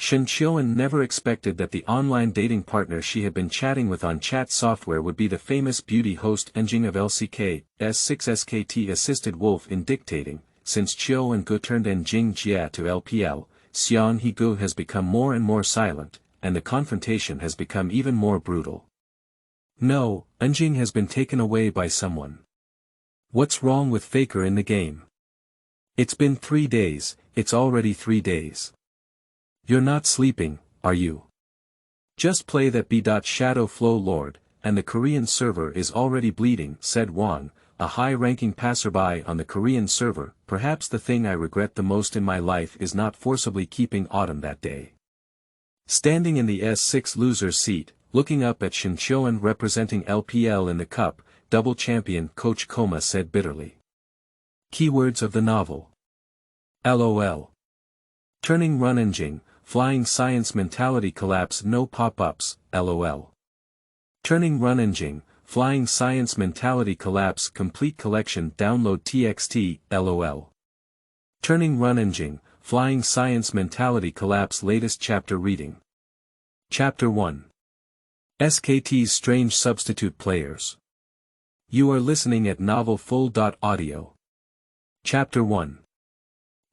Shen Qiu'an never expected that the online dating partner she had been chatting with on chat software would be the famous beauty host Enjing of LCK, S6 SKT-assisted wolf in dictating. Since Qiu An Ge turned En Jing Jie to LPL, Xiang He Ge has become more and more silent, and the confrontation has become even more brutal. No, Enjing has been taken away by someone. What's wrong with Faker in the game? It's been 3 days, it's already 3 days. You're not sleeping, are you? Just play that B.Shadow Flow Lord, and the Korean server is already bleeding, said Wang, a high-ranking passerby on the Korean server. Perhaps the thing I regret the most in my life is not forcibly keeping autumn that day. Standing in the S6 loser's seat, looking up at Shen Qiu'an representing LPL in the cup, double champion Coach Koma said bitterly. Keywords of the novel. LOL. Turning run Enjing, flying science mentality collapse no pop-ups, LOL. Turning run Enjing, flying science mentality collapse complete collection download TXT, LOL. Turning run Enjing, flying science mentality collapse latest chapter reading. Chapter 1. SKT's strange substitute players. You are listening at novelfull.audio. Chapter 1.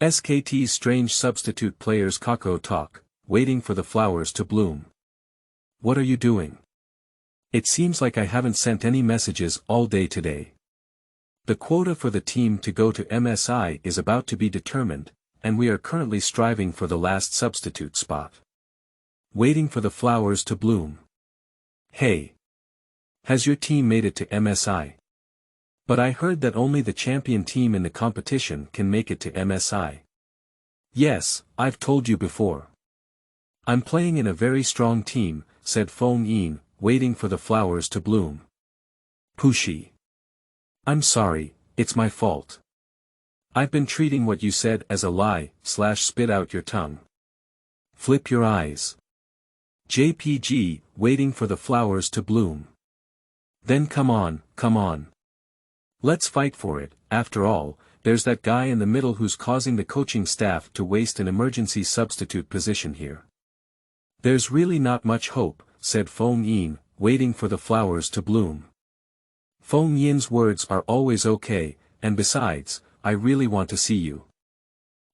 SKT's strange substitute players. Kako talk, waiting for the flowers to bloom. What are you doing? It seems like I haven't sent any messages all day today. The quota for the team to go to MSI is about to be determined, and we are currently striving for the last substitute spot. Waiting for the flowers to bloom. Hey! Has your team made it to MSI? But I heard that only the champion team in the competition can make it to MSI. Yes, I've told you before. I'm playing in a very strong team, said Feng Yin, waiting for the flowers to bloom. Pushy. I'm sorry, it's my fault. I've been treating what you said as a lie, spit out your tongue. Flip your eyes. JPG, waiting for the flowers to bloom. Then come on. Let's fight for it. After all, there's that guy in the middle who's causing the coaching staff to waste an emergency substitute position here. There's really not much hope, said Feng Yin, waiting for the flowers to bloom. Feng Yin's words are always okay, and besides, I really want to see you.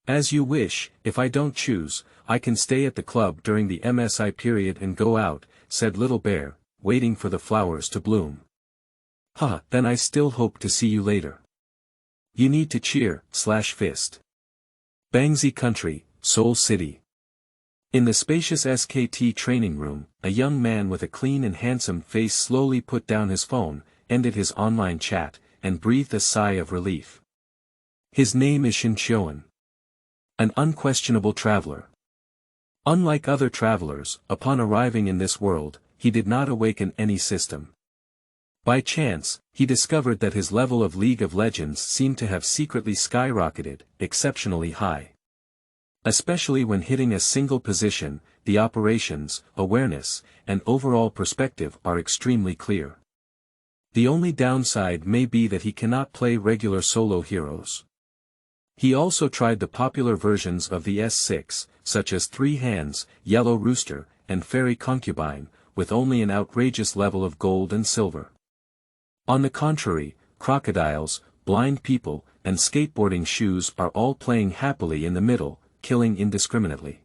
As you wish. If I don't choose, I can stay at the club during the MSI period and go out, said Little Bear, waiting for the flowers to bloom. Then I still hope to see you later. You need to cheer, fist. Bangzi Country, Seoul City. In the spacious SKT training room, a young man with a clean and handsome face slowly put down his phone, ended his online chat, and breathed a sigh of relief. His name is Shen Qiu'an. An unquestionable traveler. Unlike other travelers, upon arriving in this world, he did not awaken any system. By chance, he discovered that his level of League of Legends seemed to have secretly skyrocketed, exceptionally high. Especially when hitting a single position, the operations, awareness, and overall perspective are extremely clear. The only downside may be that he cannot play regular solo heroes. He also tried the popular versions of the S6, such as Three Hands, Yellow Rooster, and Fairy Concubine, with only an outrageous level of gold and silver. On the contrary, crocodiles, blind people, and skateboarding shoes are all playing happily in the middle, killing indiscriminately.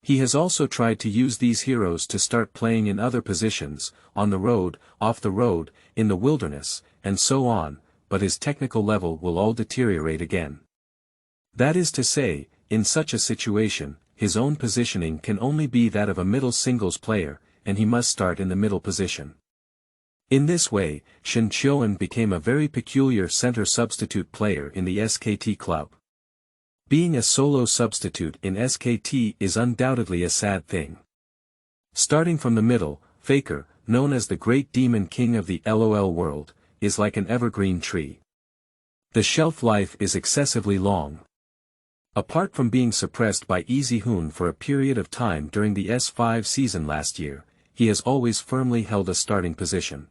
He has also tried to use these heroes to start playing in other positions, on the road, off the road, in the wilderness, and so on, but his technical level will all deteriorate again. That is to say, in such a situation, his own positioning can only be that of a middle singles player, and he must start in the middle position. In this way, Shen Qiu'an became a very peculiar center substitute player in the SKT club. Being a solo substitute in SKT is undoubtedly a sad thing. Starting from the middle, Faker, known as the great demon king of the LOL world, is like an evergreen tree. The shelf life is excessively long. Apart from being suppressed by Easy Hoon for a period of time during the S5 season last year, he has always firmly held a starting position.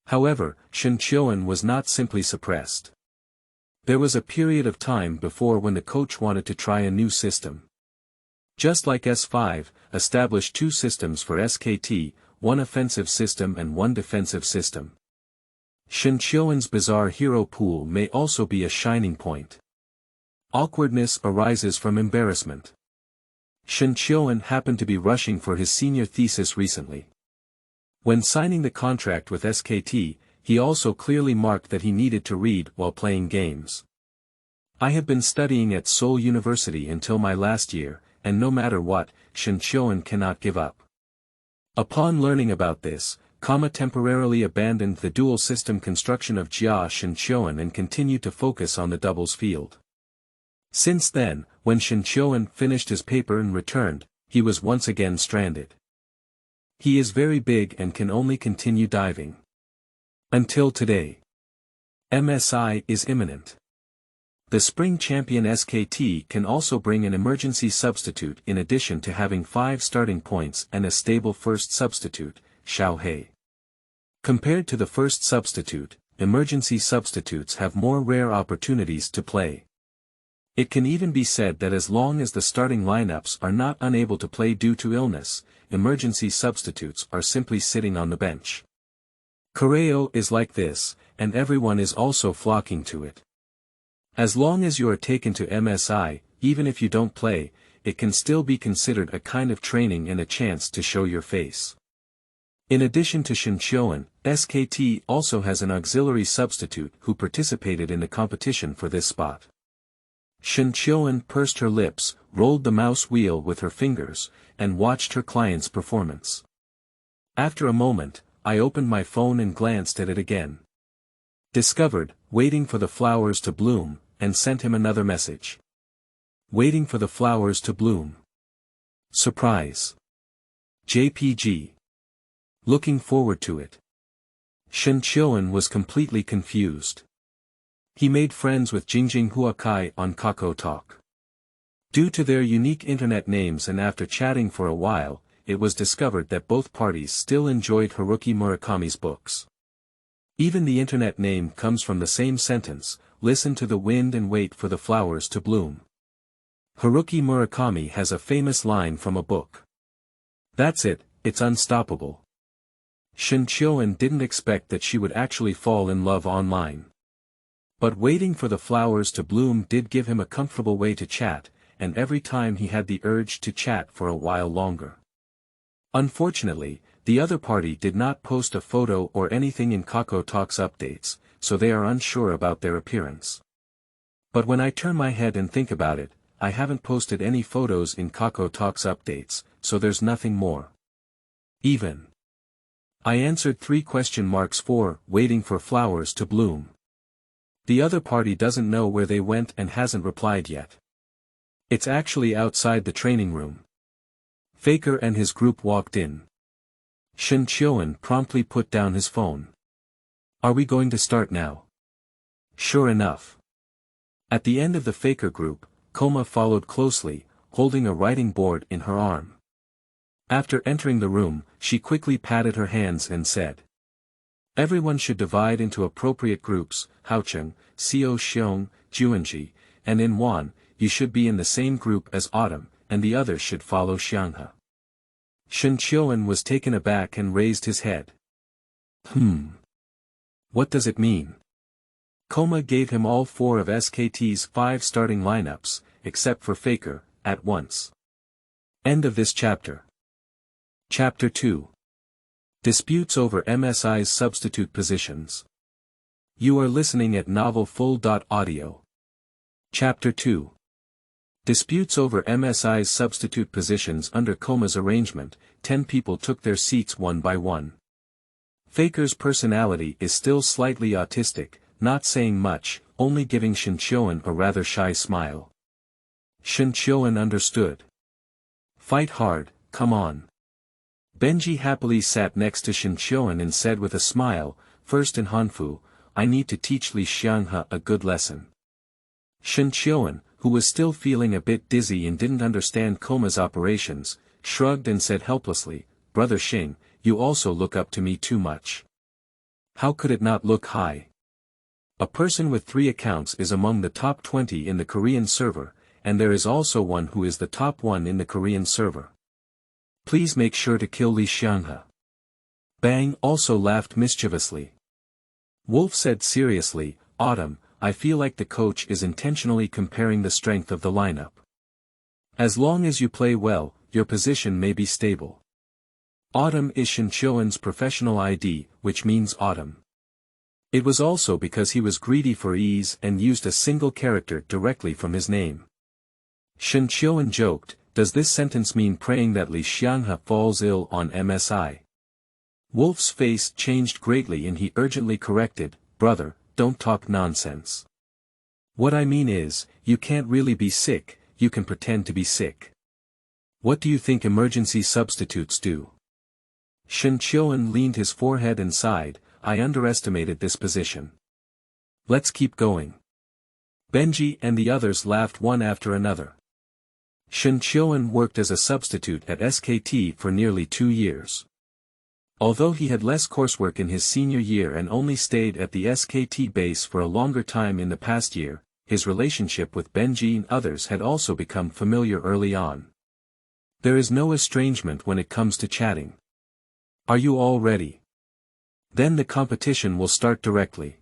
However, Shen Qiu'an was not simply suppressed. There was a period of time before when the coach wanted to try a new system. Just like S5, established two systems for SKT, one offensive system and one defensive system. Shen Qiu'an's bizarre hero pool may also be a shining point. Awkwardness arises from embarrassment. Shen Qiu'an happened to be rushing for his senior thesis recently. When signing the contract with SKT, he also clearly marked that he needed to read while playing games. I have been studying at Seoul University until my last year, and no matter what, Shen Qiu'an cannot give up. Upon learning about this, temporarily abandoned the dual system construction of Shen Qiu'an and continued to focus on the doubles field. Since then, when Shen Qiu'an finished his paper and returned, he was once again stranded. He is very big and can only continue diving. Until today. MSI is imminent. The spring champion SKT can also bring an emergency substitute in addition to having 5 starting points and a stable first substitute, Xiang He. Compared to the first substitute, emergency substitutes have more rare opportunities to play. It can even be said that as long as the starting lineups are not unable to play due to illness, emergency substitutes are simply sitting on the bench. Koreo is like this, and everyone is also flocking to it. As long as you are taken to MSI, even if you don't play, it can still be considered a kind of training and a chance to show your face. In addition to Shen Qiu'an, SKT also has an auxiliary substitute who participated in the competition for this spot. Shen Qiu'an pursed her lips, rolled the mouse wheel with her fingers, and watched her client's performance. After a moment, I opened my phone and glanced at it again. Discovered, waiting for the flowers to bloom, and sent him another message. Waiting for the flowers to bloom. Surprise. JPG. Looking forward to it. Shen Qiu'an was completely confused. He made friends with Jingjing Huakai on Kakao Talk. Due to their unique internet names and after chatting for a while, it was discovered that both parties still enjoyed Haruki Murakami's books. Even the internet name comes from the same sentence, listen to the wind and wait for the flowers to bloom. Haruki Murakami has a famous line from a book. That's it, it's unstoppable. Shen Qiu'an didn't expect that she would actually fall in love online. But waiting for the flowers to bloom did give him a comfortable way to chat, and every time he had the urge to chat for a while longer. Unfortunately, the other party did not post a photo or anything in Kakao Talk's updates, so they are unsure about their appearance. But when I turn my head and think about it, I haven't posted any photos in Kakao Talk's updates, so there's nothing more. Even. I answered 3 question marks for waiting for flowers to bloom. The other party doesn't know where they went and hasn't replied yet. It's actually outside the training room. Feike and his group walked in. Shen Qiu'an promptly put down his phone. Are we going to start now? Sure enough. At the end of the Feike group, Koma followed closely, holding a writing board in her arm. After entering the room, she quickly patted her hands and said. Everyone should divide into appropriate groups, Haocheng, Xiao Xiong, Juanji, and in Wan, you should be in the same group as Autumn, and the others should follow Xiang He. Shen Qiu'an was taken aback and raised his head. What does it mean? Koma gave him all 4 of SKT's 5 starting lineups, except for Feike, at once. End of this chapter. Chapter 2. Disputes over MSI's substitute positions. You are listening at novelfull.audio. Chapter 2. Disputes over MSI's substitute positions. Under Koma's arrangement, 10 people took their seats one by one. Feike's personality is still slightly autistic, not saying much, only giving Shen Qiu'an a rather shy smile. Shen Qiu'an understood. Fight hard, come on. Benji happily sat next to Shen Qiu'an and said with a smile, first in Hanfu, I need to teach Li Xianghe a good lesson. Shen Qiu'an, who was still feeling a bit dizzy and didn't understand Koma's operations, shrugged and said helplessly, Brother Xing, you also look up to me too much. How could it not look high? A person with 3 accounts is among the top 20 in the Korean server, and there is also one who is the top one in the Korean server. Please make sure to kill Li Xianghe. Bang also laughed mischievously. Wolf said seriously, Autumn, I feel like the coach is intentionally comparing the strength of the lineup. As long as you play well, your position may be stable. Autumn is Shen Qiu'an's professional ID, which means autumn. It was also because he was greedy for ease and used a single character directly from his name. Shen Qiu'an joked, does this sentence mean praying that Li Xianghe falls ill on MSI? Wolf's face changed greatly and he urgently corrected, brother, don't talk nonsense. What I mean is, you can't really be sick, you can pretend to be sick. What do you think emergency substitutes do? Shen Qiu'an leaned his forehead and sighed, I underestimated this position. Let's keep going. Benji and the others laughed one after another. Shen Qiu'an worked as a substitute at SKT for nearly 2 years. Although he had less coursework in his senior year and only stayed at the SKT base for a longer time in the past year, his relationship with Benji and others had also become familiar early on. There is no estrangement when it comes to chatting. Are you all ready? Then the competition will start directly.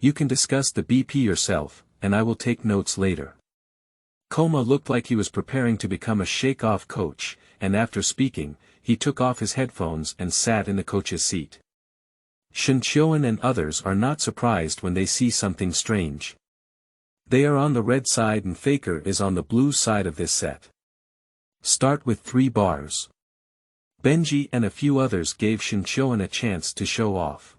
You can discuss the BP yourself, and I will take notes later. Koma looked like he was preparing to become a shake-off coach, and after speaking, he took off his headphones and sat in the coach's seat. Shen Qiu'an and others are not surprised when they see something strange. They are on the red side and Faker is on the blue side of this set. Start with 3 bars. Benji and a few others gave Shen Qiu'an a chance to show off.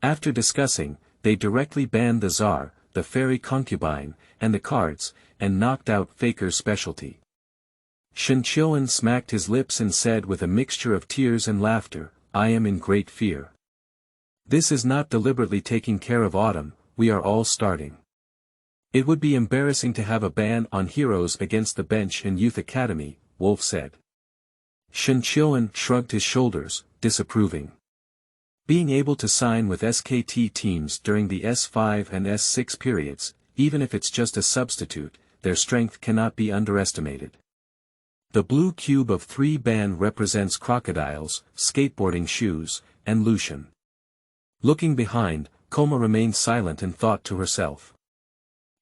After discussing, they directly banned the Tsar, the fairy concubine, and the cards, and knocked out Faker's specialty. Shen Qiu'an smacked his lips and said with a mixture of tears and laughter, I am in great fear. This is not deliberately taking care of Autumn, we are all starting. It would be embarrassing to have a ban on heroes against the bench in Youth Academy, Wolf said. Shen Qiu'an shrugged his shoulders, disapproving. Being able to sign with SKT teams during the S5 and S6 periods, even if it's just a substitute, their strength cannot be underestimated. The blue cube of 3 ban represents crocodiles, skateboarding shoes, and Lucian. Looking behind, Koma remained silent and thought to herself.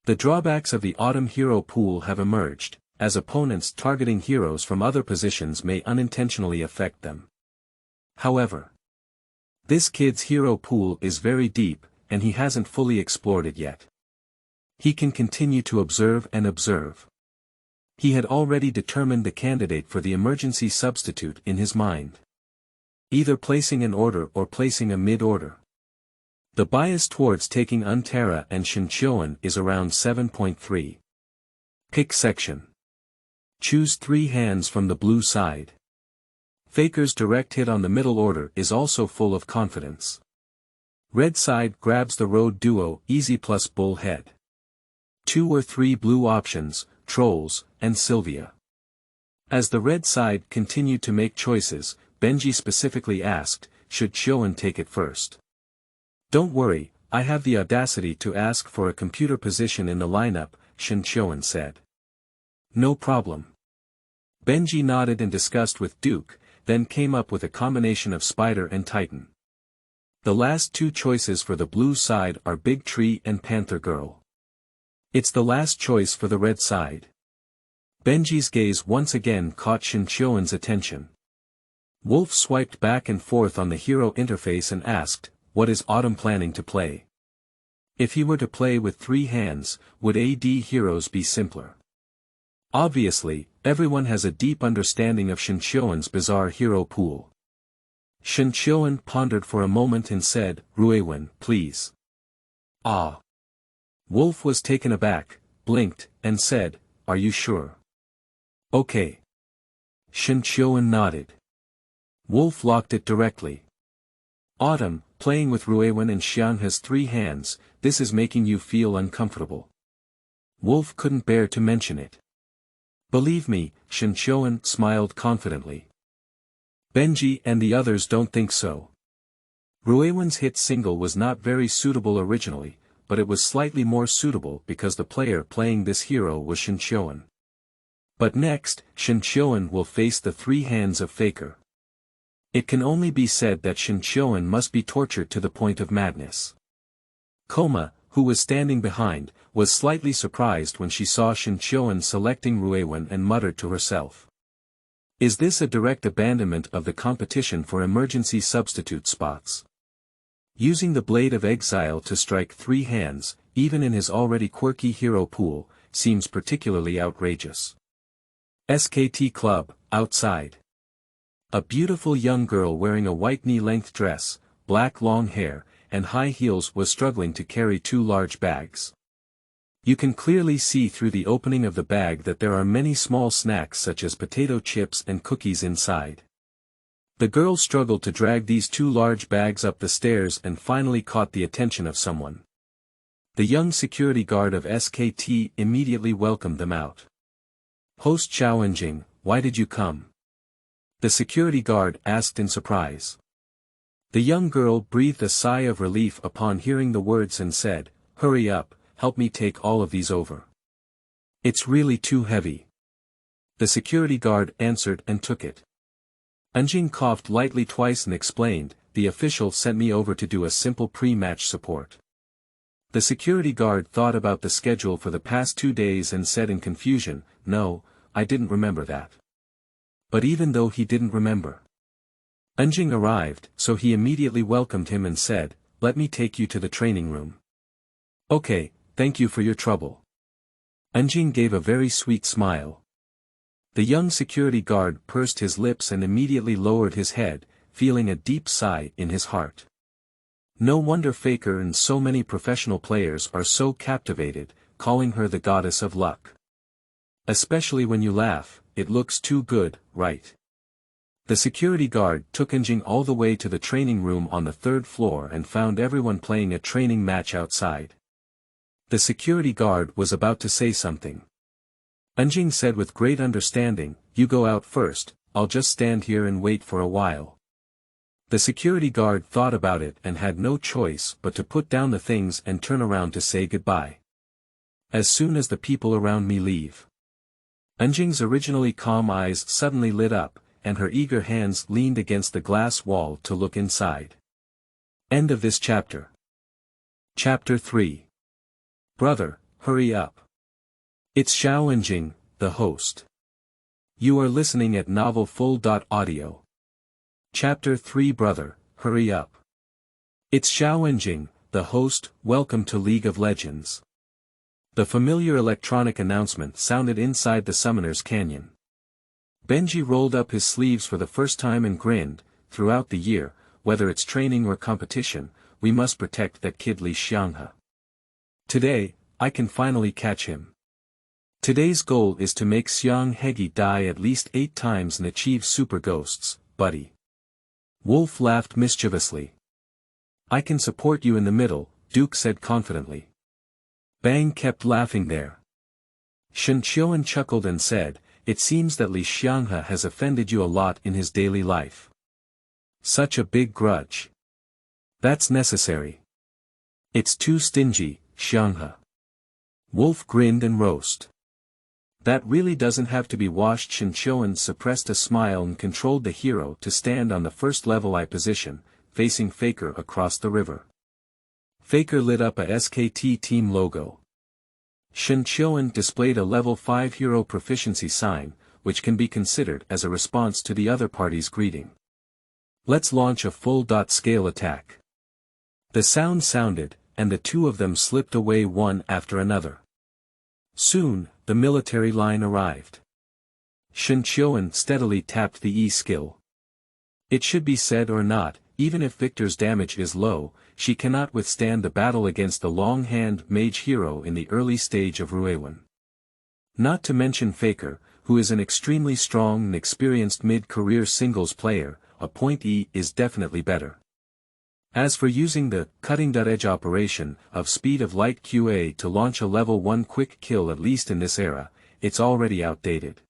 The drawbacks of the autumn hero pool have emerged, as opponents targeting heroes from other positions may unintentionally affect them. However, this kid's hero pool is very deep, and he hasn't fully explored it yet. He can continue to observe and observe. He had already determined the candidate for the emergency substitute in his mind. Either placing an order or placing a mid-order. The bias towards taking Untera and Shen Qiu'an is around 7.3. Pick section. Choose 3 hands from the blue side. Faker's direct hit on the middle order is also full of confidence. Red side grabs the road duo easy plus bull head. 2 or 3 blue options, trolls, and Sylvia. As the red side continued to make choices, Benji specifically asked, should Qiu'an take it first? Don't worry, I have the audacity to ask for a computer position in the lineup, Shen Qiu'an said. No problem. Benji nodded and discussed with Duke, then came up with a combination of Spider and Titan. The last 2 choices for the blue side are Big Tree and Panther Girl. It's the last choice for the red side. Benji's gaze once again caught Shen Qiu'an's attention. Wolf swiped back and forth on the hero interface and asked, what is Autumn planning to play? If he were to play with 3 hands, would AD heroes be simpler? Obviously, everyone has a deep understanding of Shen Qiu'an's bizarre hero pool. Shen Qiu'an pondered for a moment and said, Ruiwen, please. Ah. Wolf was taken aback, blinked, and said, are you sure? Okay. Shen Qiu'an nodded. Wolf locked it directly. Autumn, playing with Ruiwen and Xiang has 3 hands, this is making you feel uncomfortable. Wolf couldn't bear to mention it. Believe me, Shen Qiu'an smiled confidently. Benji and the others don't think so. Ruiwen's hit single was not very suitable originally, but it was slightly more suitable because the player playing this hero was Shen Qiu'an. But next, Shen Qiu'an will face the three hands of Feike. It can only be said that Shen Qiu'an must be tortured to the point of madness. Koma, who was standing behind, was slightly surprised when she saw Shen Qiu'an selecting Ruiwen and muttered to herself. Is this a direct abandonment of the competition for emergency substitute spots? Using the Blade of Exile to strike three hands, even in his already quirky hero pool, seems particularly outrageous. SKT Club, outside. A beautiful young girl wearing a white knee-length dress, black long hair, and high heels was struggling to carry two large bags. You can clearly see through the opening of the bag that there are many small snacks such as potato chips and cookies inside. The girl struggled to drag these two large bags up the stairs and finally caught the attention of someone. The young security guard of SKT immediately welcomed them out. Host Zhao Enjing, why did you come? The security guard asked in surprise. The young girl breathed a sigh of relief upon hearing the words and said, "Hurry up, help me take all of these over. It's really too heavy." The security guard answered and took it. Enjing coughed lightly twice and explained, "The official sent me over to do a simple pre-match support." The security guard thought about the schedule for the past 2 days and said in confusion, "No, I didn't remember that." But even though he didn't remember, Enjing arrived, so he immediately welcomed him and said, "Let me take you to the training room." "Okay, thank you for your trouble." Enjing gave a very sweet smile. The young security guard pursed his lips and immediately lowered his head, feeling a deep sigh in his heart. No wonder Feike and so many professional players are so captivated, calling her the goddess of luck. Especially when you laugh, it looks too good, right? The security guard took Enjing all the way to the training room on the 3rd floor and found everyone playing a training match outside. The security guard was about to say something. Enjing said with great understanding, "You go out first, I'll just stand here and wait for a while." The security guard thought about it and had no choice but to put down the things and turn around to say goodbye. "As soon as the people around me leave." Enjing's originally calm eyes suddenly lit up, and her eager hands leaned against the glass wall to look inside. End of this chapter. Chapter 3. Brother, hurry up. It's Zhao Enjing, the host. You are listening at novelfull.audio. Chapter 3. Brother, hurry up. It's Zhao Enjing, the host. Welcome to League of Legends. The familiar electronic announcement sounded inside the Summoner's Canyon. Benji rolled up his sleeves for the first time and grinned. Throughout the year, whether it's training or competition, we must protect that kid Li Xianghe. Today, I can finally catch him. Today's goal is to make Xiang He Ge die at least 8 times and achieve super ghosts, buddy. Wolf laughed mischievously. I can support you in the middle, Duke said confidently. Bang kept laughing there. Shen Qiu'an chuckled and said, "It seems that Li Xianghe has offended you a lot in his daily life. Such a big grudge. That's necessary. It's too stingy, Xianghe." Wolf grinned and roast. That really doesn't have to be washed. Shen Qiu'an suppressed a smile and controlled the hero to stand on the first level I position, facing Feike across the river. Feike lit up a SKT team logo. Shen Qiu'an displayed a level 5 hero proficiency sign, which can be considered as a response to the other party's greeting. Let's launch a full-scale attack. The sound sounded, and the two of them slipped away one after another. Soon, the military line arrived. Shen Qiu'an steadily tapped the E skill. It should be said or not, even if Victor's damage is low, she cannot withstand the battle against the long-hand mage hero in the early stage of Ruiwen. Not to mention Feike, who is an extremely strong and experienced mid-career singles player, a point E is definitely better. As for using the cutting-edge operation of speed of light QA to launch a level 1 quick kill, at least in this era, it's already outdated.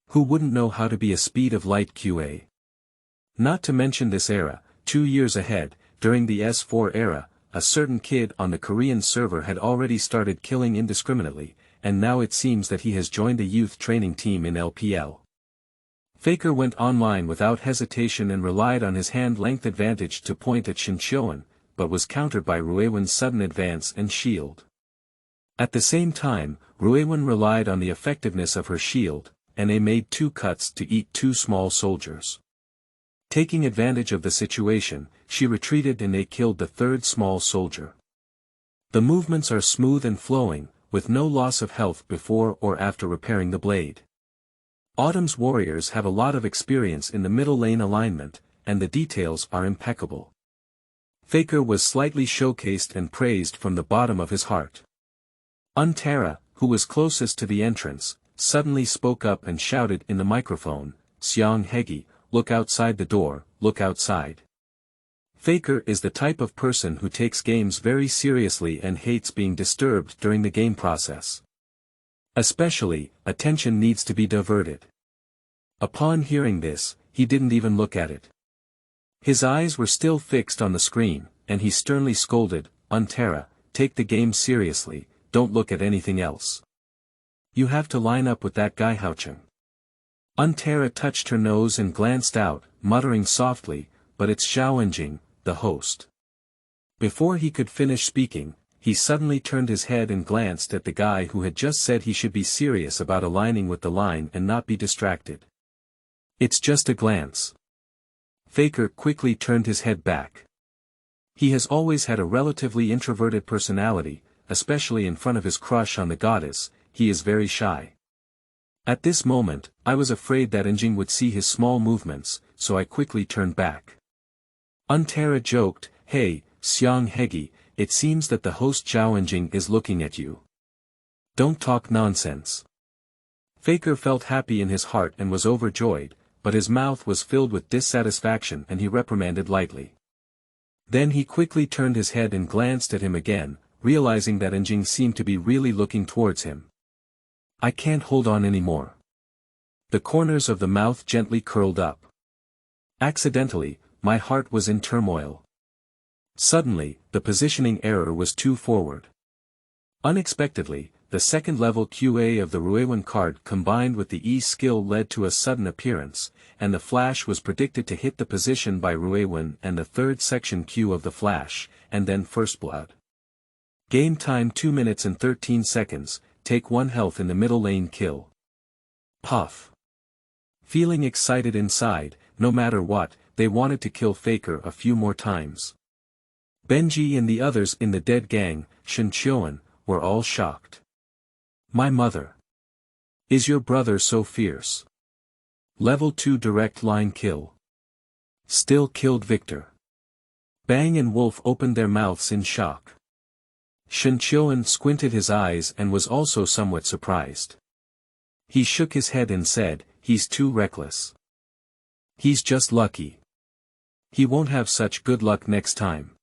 Who wouldn't know how to be a speed of light QA? Not to mention this era, 2 years ahead, during the S4 era, a certain kid on the Korean server had already started killing indiscriminately, and now it seems that he has joined a youth training team in LPL. Faker went online without hesitation and relied on his hand-length advantage to point at Shen Qiu'an, but was countered by Ruiwen's sudden advance and shield. At the same time, Ruiwen relied on the effectiveness of her shield, and they made 2 cuts to eat 2 small soldiers. Taking advantage of the situation, she retreated and they killed the 3rd small soldier. The movements are smooth and flowing, with no loss of health before or after repairing the blade. Autumn's warriors have a lot of experience in the middle lane alignment, and the details are impeccable. Faker was slightly showcased and praised from the bottom of his heart. Untara, who was closest to the entrance, suddenly spoke up and shouted in the microphone, "Xiang He Ge, look outside the door, look outside." Faker is the type of person who takes games very seriously and hates being disturbed during the game process. Especially, attention needs to be diverted. Upon hearing this, he didn't even look at it. His eyes were still fixed on the screen, and he sternly scolded, "Untara, take the game seriously, don't look at anything else. You have to line up with that guy Haocheng." Untara touched her nose and glanced out, muttering softly, "But it's Zhao Enjing, the host." Before he could finish speaking, he suddenly turned his head and glanced at the guy who had just said he should be serious about aligning with the line and not be distracted. "It's just a glance." Faker quickly turned his head back. He has always had a relatively introverted personality, especially in front of his crush on the goddess. He is very shy. At this moment, I was afraid that Enjing would see his small movements, so I quickly turned back. Untara joked, "Hey, Xiang He Ge, it seems that the host Zhao Enjing is looking at you. Don't talk nonsense." Faker felt happy in his heart and was overjoyed, but his mouth was filled with dissatisfaction and he reprimanded lightly. Then he quickly turned his head and glanced at him again, realizing that Enjing seemed to be really looking towards him. "I can't hold on anymore." The corners of the mouth gently curled up. Accidentally, my heart was in turmoil. Suddenly, the positioning error was too forward. Unexpectedly, the second-level QA of the Ruiwen card combined with the E skill led to a sudden appearance, and the flash was predicted to hit the position by Ruiwen and the 3rd section Q of the flash, and then first blood. Game time 2 minutes and 13 seconds, take 1 health in the middle lane kill. Puff. Feeling excited inside, no matter what, they wanted to kill Faker a few more times. Benji and the others in the dead gang, Shen Qiu'an, were all shocked. "My mother. Is your brother so fierce? Level 2 direct line kill. Still killed Victor." Bang and Wolf opened their mouths in shock. Shen Qiu'an squinted his eyes and was also somewhat surprised. He shook his head and said, "He's too reckless. He's just lucky. He won't have such good luck next time."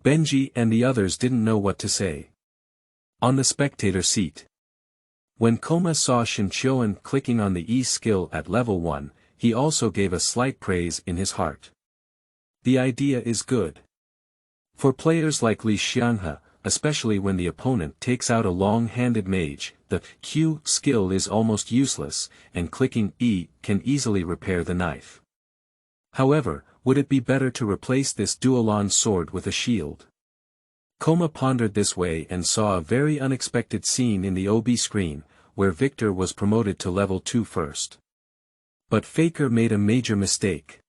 Benji and the others didn't know what to say. On the spectator seat. When Koma saw Shen Qiu'an clicking on the E skill at level 1, he also gave a slight praise in his heart. The idea is good. For players like Li Xianghe, especially when the opponent takes out a long-handed mage, the Q skill is almost useless, and clicking E can easily repair the knife. However, would it be better to replace this dual-on sword with a shield? Koma pondered this way and saw a very unexpected scene in the OB screen, where Victor was promoted to level 2 first. But Faker made a major mistake.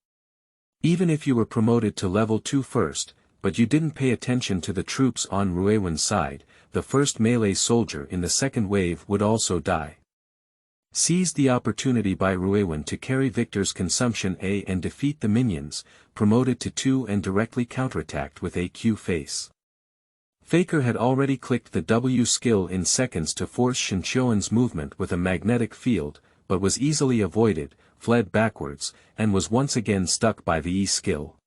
Even if you were promoted to level 2 first, but you didn't pay attention to the troops on Ruiwen's side, the first melee soldier in the second wave would also die. Seized the opportunity by Ruiwen to carry Victor's consumption A and defeat the minions, promoted to 2 and directly counterattacked with a Q face. Faker had already clicked the W skill in seconds to force Shen Qiu'an's movement with a magnetic field, but was easily avoided, fled backwards, and was once again stuck by the E skill.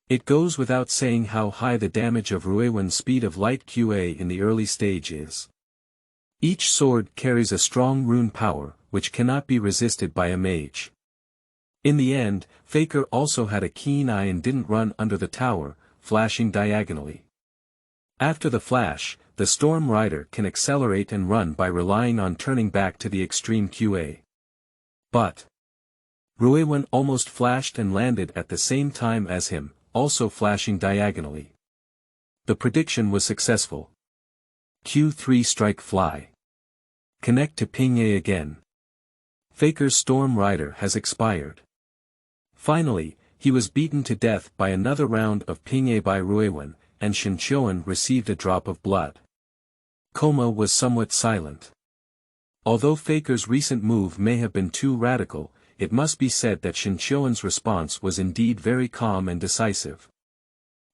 It goes without saying how high the damage of Ruiwen's speed of light QA in the early stage is. Each sword carries a strong rune power, which cannot be resisted by a mage. In the end, Faker also had a keen eye and didn't run under the tower, flashing diagonally. After the flash, the Storm Rider can accelerate and run by relying on turning back to the extreme QA. But Ruiwen almost flashed and landed at the same time as him, also flashing diagonally. The prediction was successful. Q3 strike fly. Connect to Pingye again. Faker's Storm Rider has expired. Finally, he was beaten to death by another round of Pingye by Ruiwen, and Shen Qiu'an received a drop of blood. Coma was somewhat silent. Although Faker's recent move may have been too radical, it must be said that Shen Qiu'an's response was indeed very calm and decisive.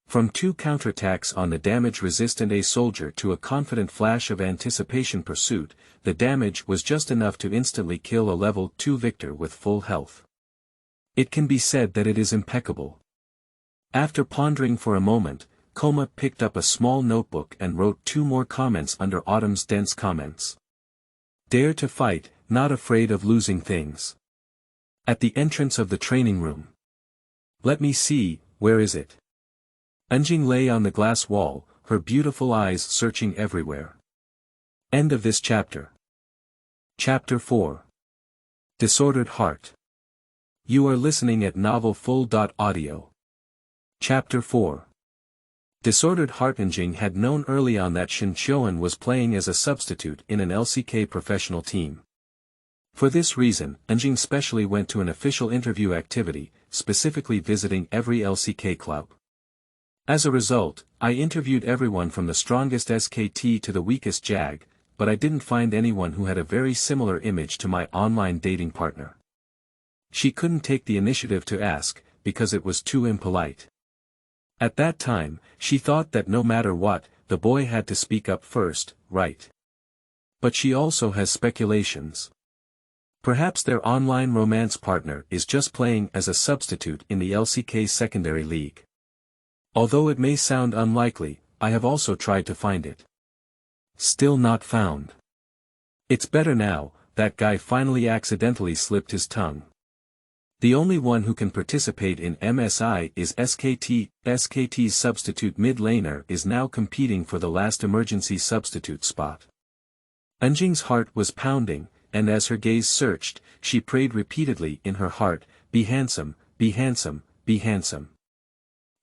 From 2 counterattacks on the damage-resistant A soldier to a confident flash of anticipation pursuit, the damage was just enough to instantly kill a level 2 victor with full health. It can be said that it is impeccable. After pondering for a moment, Coma picked up a small notebook and wrote 2 more comments under Autumn's dense comments. Dare to fight, not afraid of losing things. At the entrance of the training room. Let me see, where is it? Enjing lay on the glass wall, her beautiful eyes searching everywhere. End of this chapter. Chapter 4. Disordered Heart. You are listening at novelfull.audio. Chapter 4. Disordered Heart. Enjing had known early on that Shen Qiu'an was playing as a substitute in an LCK professional team. For this reason, Enjing specially went to an official interview activity, specifically visiting every LCK club. As a result, I interviewed everyone from the strongest SKT to the weakest JAG, but I didn't find anyone who had a very similar image to my online dating partner. She couldn't take the initiative to ask, because it was too impolite. At that time, she thought that no matter what, the boy had to speak up first, right? But she also has speculations. Perhaps their online romance partner is just playing as a substitute in the LCK secondary league. Although it may sound unlikely, I have also tried to find it. Still not found. It's better now, that guy finally accidentally slipped his tongue. The only one who can participate in MSI is SKT. SKT's substitute mid laner is now competing for the last emergency substitute spot. Enjing's heart was pounding, and as her gaze searched, she prayed repeatedly in her heart, "Be handsome, be handsome, be handsome."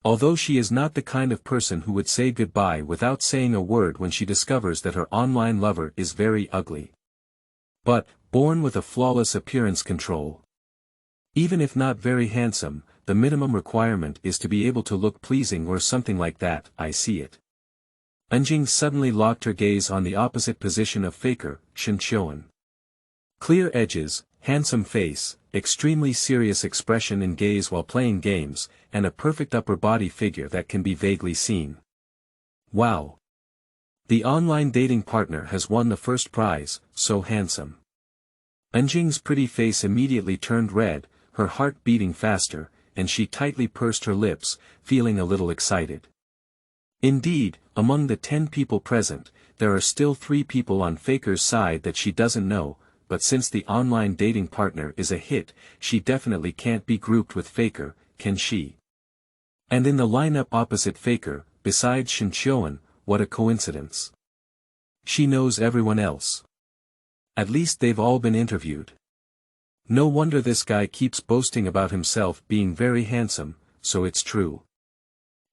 Although she is not the kind of person who would say goodbye without saying a word when she discovers that her online lover is very ugly. But, born with a flawless appearance control. Even if not very handsome, the minimum requirement is to be able to look pleasing or something like that. I see it. Enjing suddenly locked her gaze on the opposite position of Faker, Shen Qiu'an. Clear edges, handsome face, extremely serious expression in gaze while playing games, and a perfect upper body figure that can be vaguely seen. Wow! The online dating partner has won the first prize, so handsome. Enjing's pretty face immediately turned red, her heart beating faster, and she tightly pursed her lips, feeling a little excited. Indeed, among the 10 people present, there are still 3 people on Faker's side that she doesn't know, but since the online dating partner is a hit, she definitely can't be grouped with Faker, can she? And in the lineup opposite Faker, besides Shen Qiu'an, what a coincidence. She knows everyone else. At least they've all been interviewed. No wonder this guy keeps boasting about himself being very handsome, so it's true.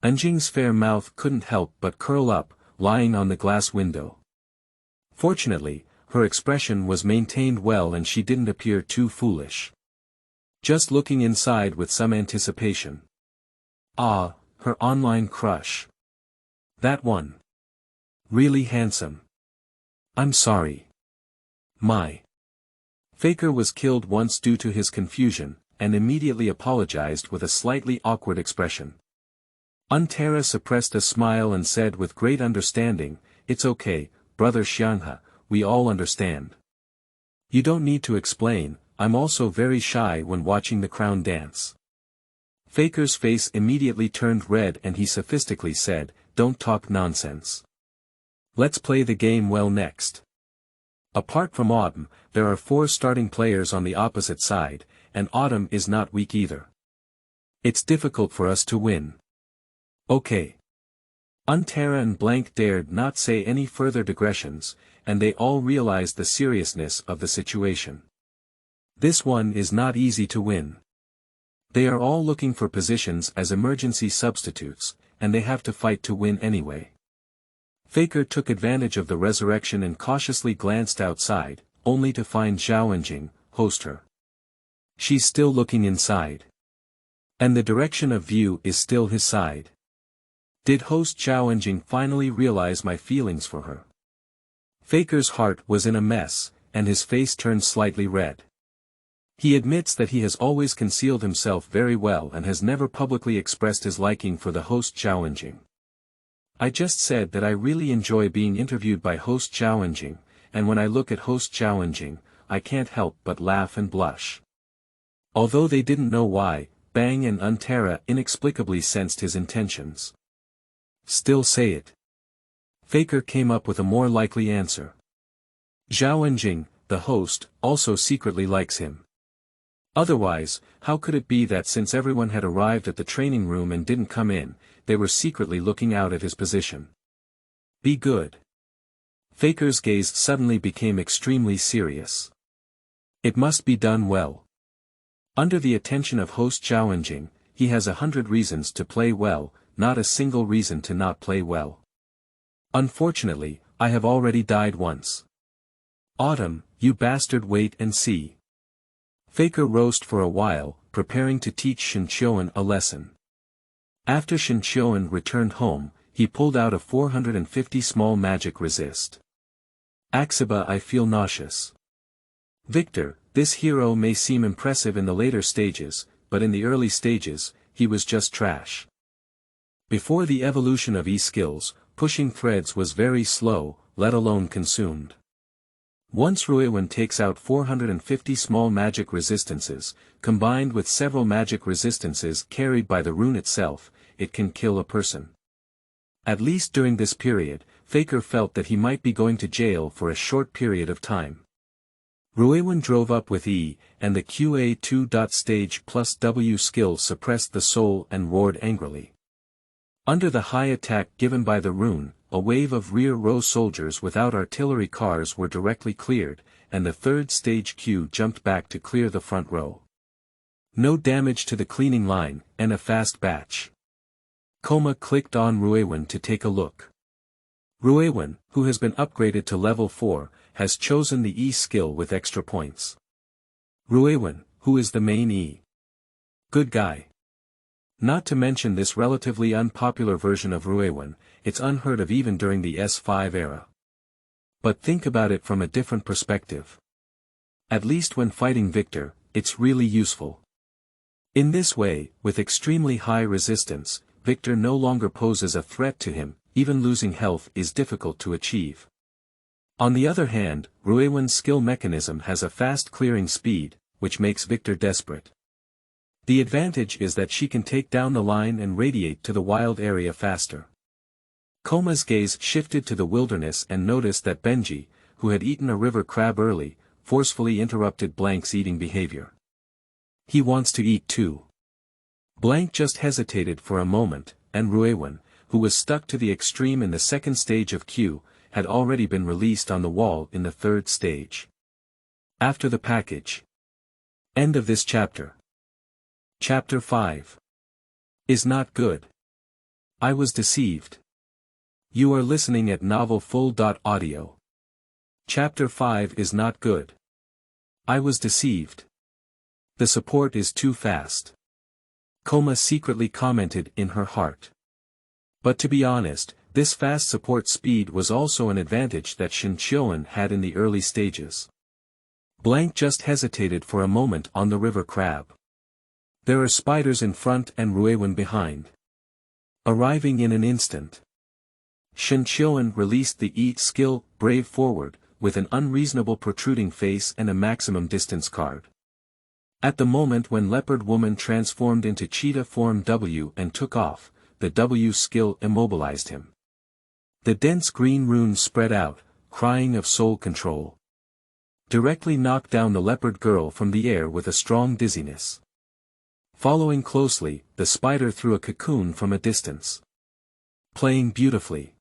Enjing's fair mouth couldn't help but curl up, lying on the glass window. Fortunately, her expression was maintained well and she didn't appear too foolish. Just looking inside with some anticipation. Ah, her online crush. That one. Really handsome. I'm sorry. My. Faker was killed once due to his confusion, and immediately apologized with a slightly awkward expression. Untera suppressed a smile and said with great understanding, "It's okay, brother Xiang He, we all understand. You don't need to explain, I'm also very shy when watching the crown dance." Faker's face immediately turned red and he sophistically said, "Don't talk nonsense. Let's play the game well next." Apart from Autumn, there are 4 starting players on the opposite side, and Autumn is not weak either. It's difficult for us to win. Okay. Untera and Blank dared not say any further digressions, and they all realized the seriousness of the situation. This one is not easy to win. They are all looking for positions as emergency substitutes, and they have to fight to win anyway. Feike took advantage of the resurrection and cautiously glanced outside, only to find Zhao Enjing, host her. She's still looking inside. And the direction of view is still his side. Did host Zhao Enjing finally realize my feelings for her? Faker's heart was in a mess, and his face turned slightly red. He admits that he has always concealed himself very well and has never publicly expressed his liking for the host Zhao Enjing. I just said that I really enjoy being interviewed by host Zhao Enjing, and when I look at host Zhao Enjing, I can't help but laugh and blush. Although they didn't know why, Bang and Untera inexplicably sensed his intentions. Still say it. Faker came up with a more likely answer. Zhao Enjing, the host, also secretly likes him. Otherwise, how could it be that since everyone had arrived at the training room and didn't come in, they were secretly looking out at his position? Be good. Faker's gaze suddenly became extremely serious. It must be done well. Under the attention of host Zhao Enjing, he has 100 reasons to play well, not a single reason to not play well. Unfortunately, I have already died once. Autumn, you bastard, wait and see. Faker roast for a while, preparing to teach Shen Qiu'an a lesson. After Shen Qiu'an returned home, he pulled out a 450 small magic resist. Axiba, I feel nauseous. Victor, this hero may seem impressive in the later stages, but in the early stages, he was just trash. Before the evolution of E-skills, pushing threads was very slow, let alone consumed. Once Ruiwen takes out 450 small magic resistances, combined with several magic resistances carried by the rune itself, it can kill a person. At least during this period, Faker felt that he might be going to jail for a short period of time. Ruiwen drove up with E, and the QA2. Stage plus W skill suppressed the soul and roared angrily. Under the high attack given by the rune, a wave of rear-row soldiers without artillery cars were directly cleared, and the third stage Q jumped back to clear the front row. No damage to the cleaning line, and a fast batch. Coma clicked on Ruiwen to take a look. Ruiwen, who has been upgraded to level 4, has chosen the E skill with extra points. Ruiwen, who is the main E. Good guy. Not to mention this relatively unpopular version of Ruiwen, it's unheard of even during the S5 era. But think about it from a different perspective. At least when fighting Victor, it's really useful. In this way, with extremely high resistance, Victor no longer poses a threat to him, even losing health is difficult to achieve. On the other hand, Ruiwen's skill mechanism has a fast clearing speed, which makes Victor desperate. The advantage is that she can take down the line and radiate to the wild area faster. Coma's gaze shifted to the wilderness and noticed that Benji, who had eaten a river crab early, forcefully interrupted Blank's eating behavior. He wants to eat too. Blank just hesitated for a moment, and Ruiwen, who was stuck to the extreme in the second stage of Q, had already been released on the wall in the third stage. After the package. End of this chapter. Chapter 5. Is not good. I was deceived. You are listening at novelfull.audio. Chapter 5 is not good. I was deceived. The support is too fast. Coma secretly commented in her heart. But to be honest, this fast support speed was also an advantage that Shen Qiu'an had in the early stages. Blank just hesitated for a moment on the river crab. There are spiders in front and Ruiwen behind. Arriving in an instant. Shen Qiu'an released the Eat skill, Brave Forward, with an unreasonable protruding face and a maximum distance card. At the moment when Leopard Woman transformed into Cheetah form W and took off, the W skill immobilized him. The dense green runes spread out, crying of soul control. Directly knocked down the leopard girl from the air with a strong dizziness. Following closely, the spider threw a cocoon from a distance. Playing beautifully.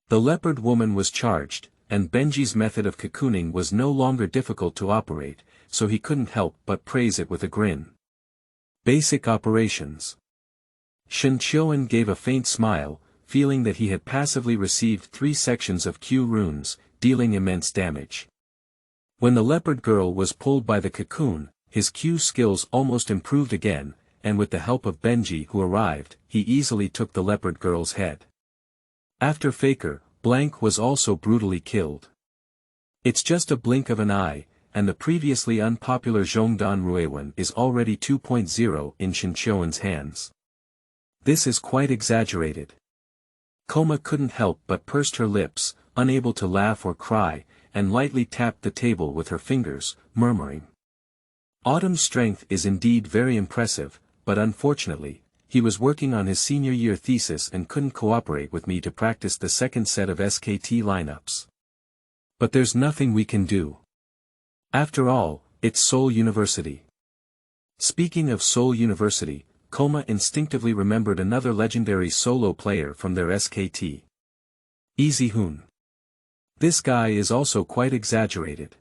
The leopard woman was charged, and Benji's method of cocooning was no longer difficult to operate, so he couldn't help but praise it with a grin. Basic operations. Shen Qiu'an gave a faint smile, feeling that he had passively received 3 sections of Q runes, dealing immense damage. When the leopard girl was pulled by the cocoon, his Q skills almost improved again, and with the help of Benji who arrived, he easily took the leopard girl's head. After Faker, Blank was also brutally killed. It's just a blink of an eye, and the previously unpopular Zhongdan Ruiwen is already 2.0 in Shen Qiu'an's hands. This is quite exaggerated. Koma couldn't help but pursed her lips, unable to laugh or cry, and lightly tapped the table with her fingers, murmuring. Autumn's strength is indeed very impressive, but unfortunately, he was working on his senior year thesis and couldn't cooperate with me to practice the second set of SKT lineups. But there's nothing we can do. After all, it's Seoul University. Speaking of Seoul University, Koma instinctively remembered another legendary solo player from their SKT. Hoon. This guy is also quite exaggerated.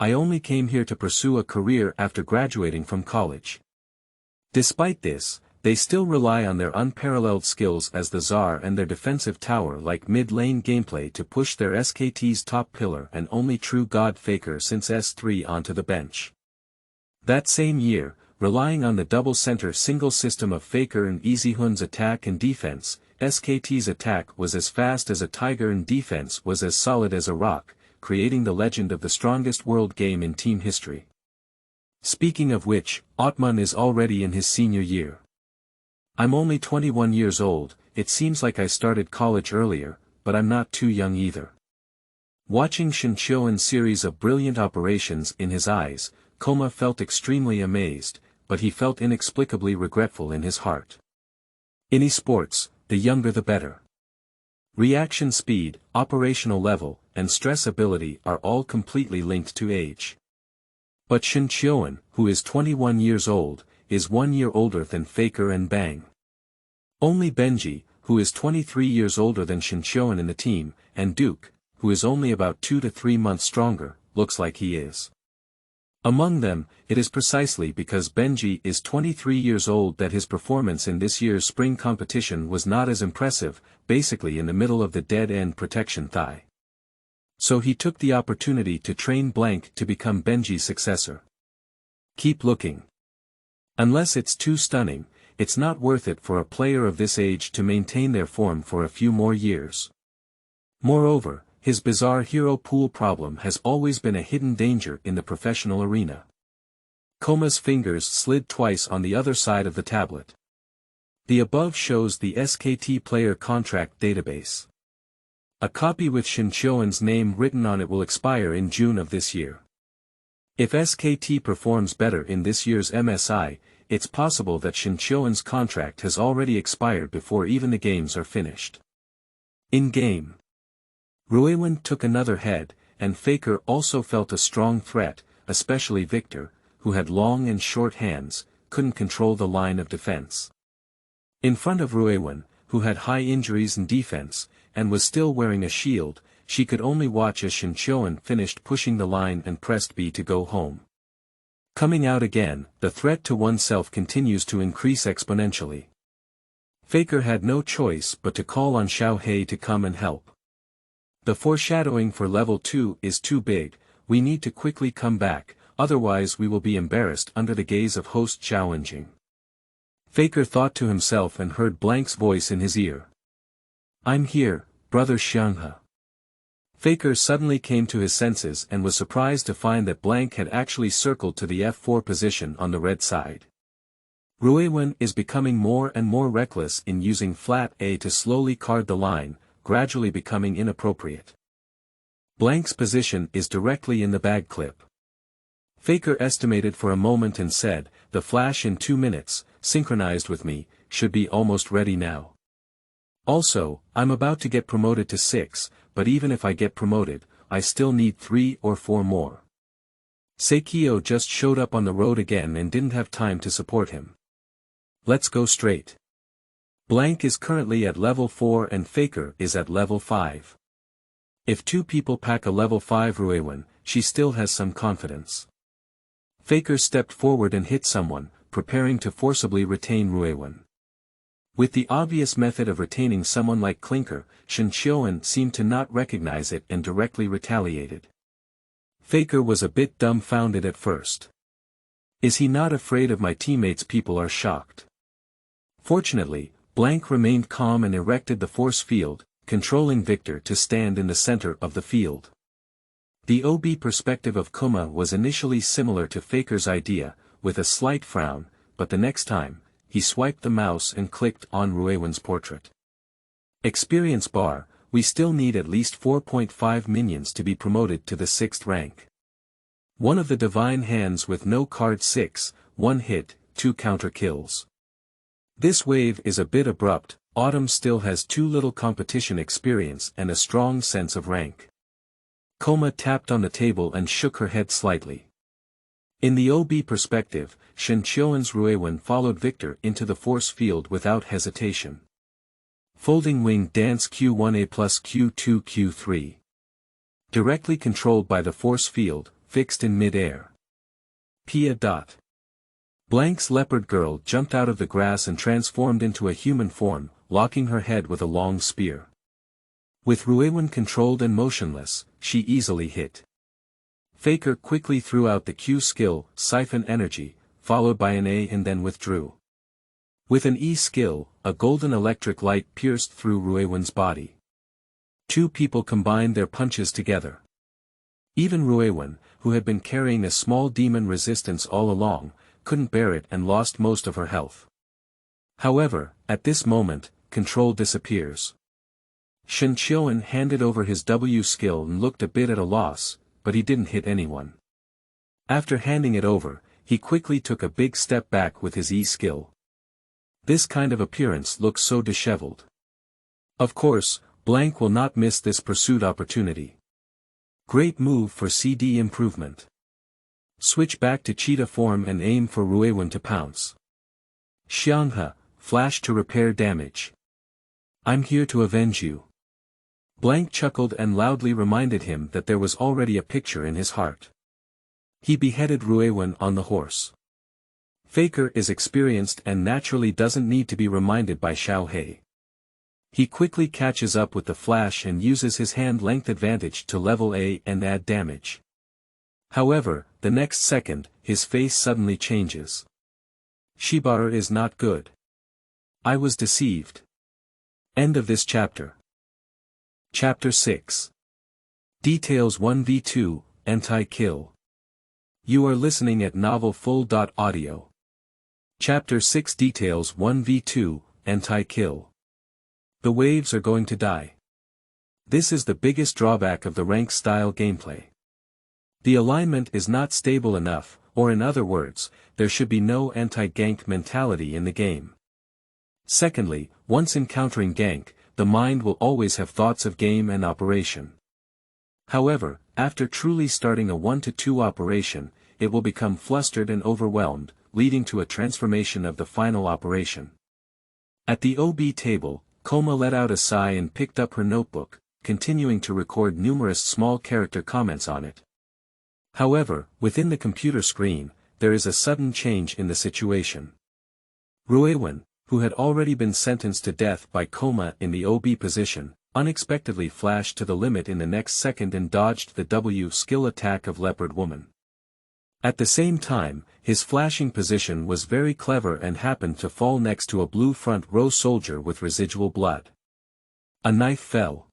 I only came here to pursue a career after graduating from college. Despite this, they still rely on their unparalleled skills as the Tsar and their defensive tower-like mid-lane gameplay to push their SKT's top pillar and only true god Faker since S3 onto the bench. That same year, relying on the double-center single system of Faker and Hoon's attack and defense, SKT's attack was as fast as a tiger and defense was as solid as a rock, creating the legend of the strongest world game in team history. Speaking of which, Ottman is already in his senior year. I'm only 21 years old, it seems like I started college earlier, but I'm not too young either. Watching Shen Qiu'an's series of brilliant operations in his eyes, Koma felt extremely amazed, but he felt inexplicably regretful in his heart. In esports, the younger the better. Reaction speed, operational level, and stress ability are all completely linked to age. But Shen Qiu'an, who is 21 years old, is 1 year older than Faker and Bang. Only Benji, who is 23 years older than Shen Qiu'an in the team, and Duke, who is only about 2 to 3 months stronger, looks like he is. Among them, it is precisely because Benji is 23 years old that his performance in this year's spring competition was not as impressive, basically in the middle of the dead-end protection thigh. So he took the opportunity to train Blank to become Benji's successor. Keep looking. Unless it's too stunning, it's not worth it for a player of this age to maintain their form for a few more years. Moreover, his bizarre hero pool problem has always been a hidden danger in the professional arena. Koma's fingers slid twice on the other side of the tablet. The above shows the SKT player contract database. A copy with Shen Qiu'an's name written on it will expire in June of this year. If SKT performs better in this year's MSI, it's possible that Shen Qiu'an's contract has already expired before even the games are finished. In-game, Ruiwen took another head, and Faker also felt a strong threat, especially Victor, who had long and short hands, couldn't control the line of defense. In front of Ruiwen, who had high injuries and defense, and was still wearing a shield, she could only watch as Shen Qiu'an finished pushing the line and pressed B to go home. Coming out again, the threat to oneself continues to increase exponentially. Faker had no choice but to call on Xiang He to come and help. The foreshadowing for level 2 is too big, we need to quickly come back, otherwise we will be embarrassed under the gaze of host Zhao Enjing. Faker thought to himself and heard Blank's voice in his ear. I'm here, brother Xiang He. Faker suddenly came to his senses and was surprised to find that Blank had actually circled to the F4 position on the red side. Ruiwen is becoming more and more reckless in using flat A to slowly card the line, gradually becoming inappropriate. Blank's position is directly in the bag clip. Faker estimated for a moment and said, the flash in 2 minutes, synchronized with me, should be almost ready now. Also, I'm about to get promoted to 6, but even if I get promoted, I still need 3 or 4 more. Seikyo just showed up on the road again and didn't have time to support him. Let's go straight. Blank is currently at level 4 and Faker is at level 5. If two people pack a level 5 Ruiwen, she still has some confidence. Faker stepped forward and hit someone, preparing to forcibly retain Ruiwen. With the obvious method of retaining someone like Clinker, Shen Qiu'an seemed to not recognize it and directly retaliated. Faker was a bit dumbfounded at first. Is he not afraid of my teammates? People are shocked. Fortunately, Blank remained calm and erected the force field, controlling Victor to stand in the center of the field. The OB perspective of Kuma was initially similar to Faker's idea, with a slight frown, but the next time, he swiped the mouse and clicked on Ruiwen's portrait. Experience bar, we still need at least 4.5 minions to be promoted to the 6th rank. One of the divine hands with no card 6, 1 hit, 2 counter kills. This wave is a bit abrupt. Autumn still has too little competition experience and a strong sense of rank. Kuma tapped on the table and shook her head slightly. In the OB perspective, Shen Qiu'an's Ruiwen followed Victor into the force field without hesitation. Folding wing dance Q1A plus Q2 Q3. Directly controlled by the force field, fixed in mid-air. Pia. Blank's leopard girl jumped out of the grass and transformed into a human form, locking her head with a long spear. With Ruiwen controlled and motionless, she easily hit. Faker quickly threw out the Q skill, Siphon Energy, followed by an A and then withdrew. With an E skill, a golden electric light pierced through Ruiwen's body. Two people combined their punches together. Even Ruiwen, who had been carrying a small demon resistance all along, couldn't bear it and lost most of her health. However, at this moment, control disappears. Shen Qiu'an handed over his W skill and looked a bit at a loss, but he didn't hit anyone. After handing it over, he quickly took a big step back with his E skill. This kind of appearance looks so disheveled. Of course, Blank will not miss this pursued opportunity. Great move for CD improvement. Switch back to cheetah form and aim for Ruiwen to pounce. Xiang He, flash to repair damage. I'm here to avenge you. Blank chuckled and loudly reminded him that there was already a picture in his heart. He beheaded Ruiwen on the horse. Faker is experienced and naturally doesn't need to be reminded by Xiao He. He quickly catches up with the flash and uses his hand length advantage to level A and add damage. However, the next second, his face suddenly changes. Shibara is not good. I was deceived. End of this chapter. Chapter 6. Details 1v2, Anti-Kill. You are listening at novelfull.audio. Chapter 6 Details 1v2, Anti-Kill. The waves are going to die. This is the biggest drawback of the rank-style gameplay. The alignment is not stable enough, or in other words, there should be no anti-gank mentality in the game. Secondly, once encountering gank, the mind will always have thoughts of game and operation. However, after truly starting a 1-2 operation, it will become flustered and overwhelmed, leading to a transformation of the final operation. At the OB table, Kuma let out a sigh and picked up her notebook, continuing to record numerous small character comments on it. However, within the computer screen, there is a sudden change in the situation. Ruiwen, who had already been sentenced to death by Kuma in the OB position, unexpectedly flashed to the limit in the next second and dodged the W skill attack of Leopard Woman. At the same time, his flashing position was very clever and happened to fall next to a blue front row soldier with residual blood. A knife fell.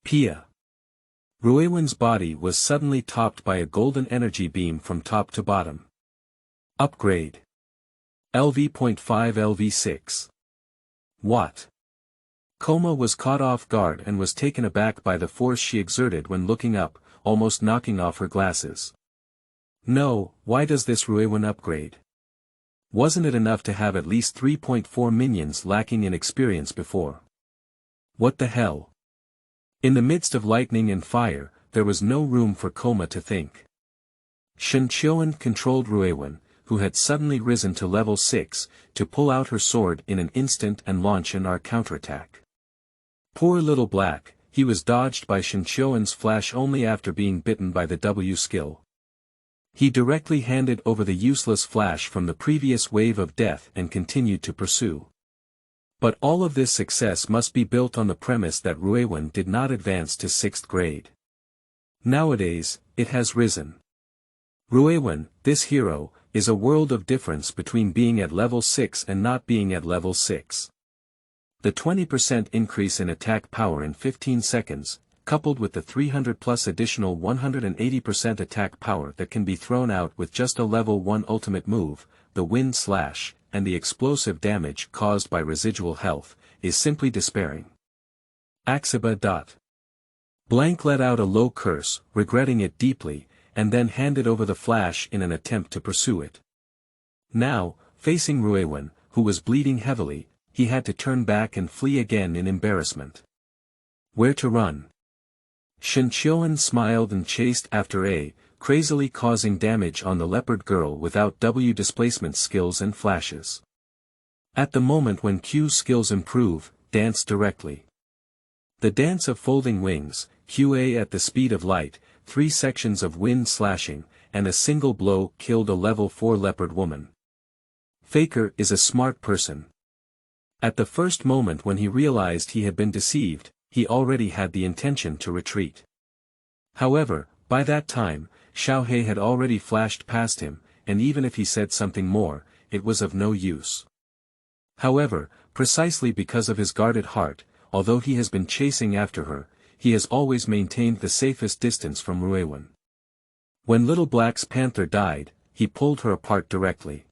Pia. Ruiwen's body was suddenly topped by a golden energy beam from top to bottom. Upgrade. LV.5 LV6. What? Kuma was caught off guard and was taken aback by the force she exerted when looking up, almost knocking off her glasses. No, why does this Ruiwen upgrade? Wasn't it enough to have at least 3.4 minions lacking in experience before? What the hell? In the midst of lightning and fire, there was no room for Kuma to think. Shen Qiu'an controlled Ruiwen, who had suddenly risen to level 6, to pull out her sword in an instant and launch an arc counterattack. Poor little Black, he was dodged by Shen Qiu'an's flash only after being bitten by the W skill. He directly handed over the useless flash from the previous wave of death and continued to pursue. But all of this success must be built on the premise that Ruiwen did not advance to 6th grade. Nowadays, it has risen. Ruiwen, this hero, is a world of difference between being at level 6 and not being at level 6. The 20% increase in attack power in 15 seconds, coupled with the 300+ additional 180% attack power that can be thrown out with just a level 1 ultimate move, the Wind Slash, and the explosive damage caused by residual health, is simply despairing. Axiba. Blank let out a low curse, regretting it deeply, and then handed over the flash in an attempt to pursue it. Now, facing Ruiwen, who was bleeding heavily, he had to turn back and flee again in embarrassment. Where to run? Shen Qiu'an smiled and chased after A, crazily causing damage on the leopard girl without W displacement skills and flashes. At the moment when Q's skills improve, dance directly. The dance of folding wings, QA at the speed of light, 3 sections of wind slashing, and a single blow killed a level 4 leopard woman. Faker is a smart person. At the first moment when he realized he had been deceived, he already had the intention to retreat. However, by that time, Xiang He had already flashed past him, and even if he said something more, it was of no use. However, precisely because of his guarded heart, although he has been chasing after her, he has always maintained the safest distance from Ruiwen. When Little Black's panther died, he pulled her apart directly.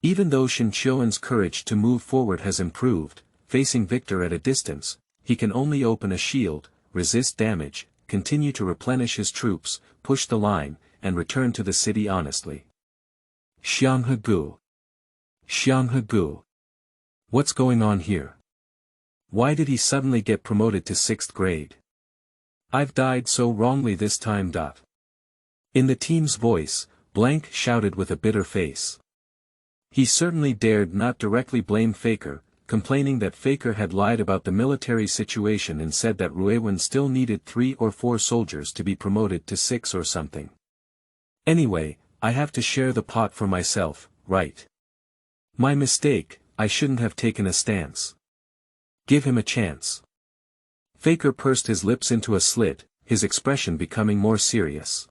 Even though Shen Qiu'an's courage to move forward has improved, facing Victor at a distance, he can only open a shield, resist damage, continue to replenish his troops, push the line, and return to the city honestly. Xiang He Ge. Xiang He Ge. What's going on here? Why did he suddenly get promoted to 6th grade? I've died so wrongly this time. In the team's voice, Blank shouted with a bitter face. He certainly dared not directly blame Faker, complaining that Faker had lied about the military situation and said that Ruiwen still needed 3 or 4 soldiers to be promoted to 6 or something. Anyway, I have to share the pot for myself, right? My mistake, I shouldn't have taken a stance. Give him a chance. Faker pursed his lips into a slit, his expression becoming more serious.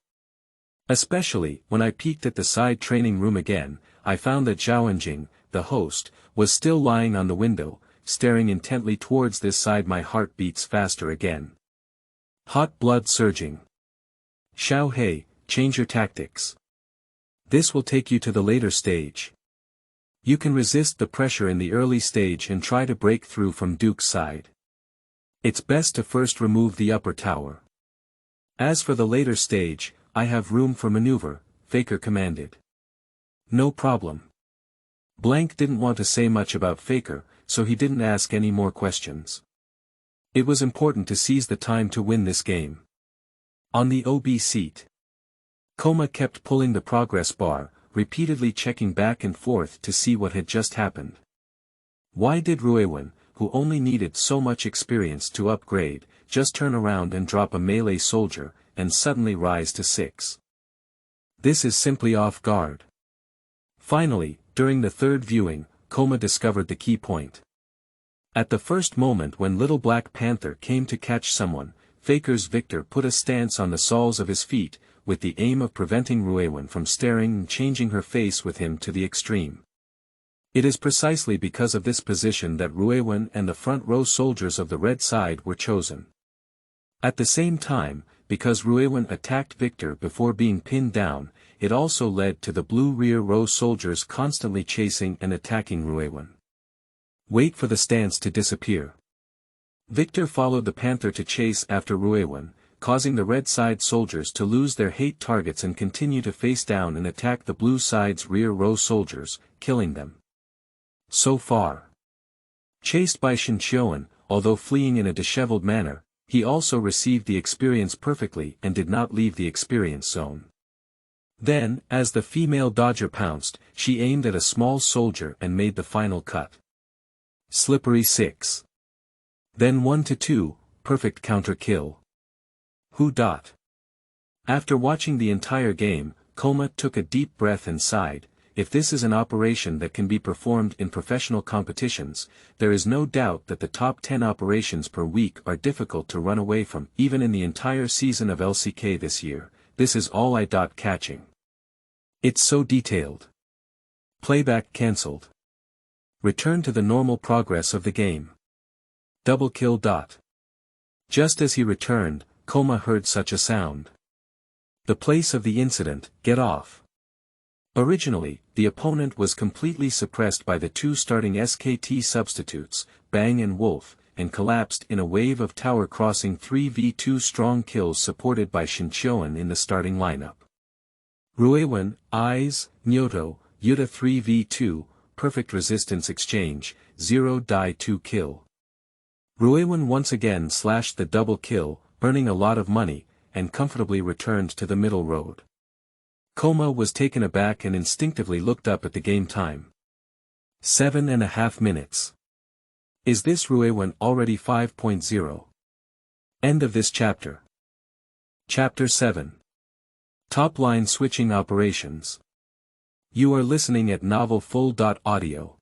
Especially, when I peeked at the side training room again, I found that Zhao Enjing, the host, was still lying on the window, staring intently towards this side. My heart beats faster again. Hot blood surging. Xiang He, change your tactics. This will take you to the later stage. You can resist the pressure in the early stage and try to break through from Duke's side. It's best to first remove the upper tower. As for the later stage, I have room for maneuver, Faker commanded. No problem. Blank didn't want to say much about Faker, so he didn't ask any more questions. It was important to seize the time to win this game. On the OB seat, Koma kept pulling the progress bar, repeatedly checking back and forth to see what had just happened. Why did Ruiwen, who only needed so much experience to upgrade, just turn around and drop a melee soldier, and suddenly rise to 6? This is simply off guard. Finally, during the third viewing, Koma discovered the key point. At the first moment when Little Black Panther came to catch someone, Faker's Victor put a stance on the soles of his feet, with the aim of preventing Ruiwen from staring and changing her face with him to the extreme. It is precisely because of this position that Ruiwen and the front row soldiers of the red side were chosen. At the same time, because Ruiwen attacked Victor before being pinned down, it also led to the blue rear row soldiers constantly chasing and attacking Ruiwen. Wait for the stance to disappear. Victor followed the Panther to chase after Ruiwen, causing the red side soldiers to lose their hate targets and continue to face down and attack the blue side's rear row soldiers, killing them. So far. Chased by Shen Qiu'an, although fleeing in a disheveled manner, he also received the experience perfectly and did not leave the experience zone. Then, as the female dodger pounced, she aimed at a small soldier and made the final cut. Slippery 6. Then 1-2, perfect counter kill. Who dot? After watching the entire game, Koma took a deep breath and sighed. If this is an operation that can be performed in professional competitions, there is no doubt that the top 10 operations per week are difficult to run away from. Even in the entire season of LCK this year, this is all I dot catching. It's so detailed. Playback cancelled. Return to the normal progress of the game. Double kill dot. Just as he returned, Koma heard such a sound. The place of the incident, get off. Originally, the opponent was completely suppressed by the two starting SKT substitutes, Bang and Wolf, and collapsed in a wave of tower crossing 3v2 strong kills supported by Shen Qiu'an in the starting lineup. Ruiwen, Eyes, Nyoto, Yuta 3v2, perfect resistance exchange, 0 die 2 kill. Ruiwen once again slashed the double kill, earning a lot of money, and comfortably returned to the middle road. Koma was taken aback and instinctively looked up at the game time. 7.5 minutes. Is this Ruiwen already 5.0? End of this chapter. Chapter 7. Top line switching operations. You are listening at novelfull.audio.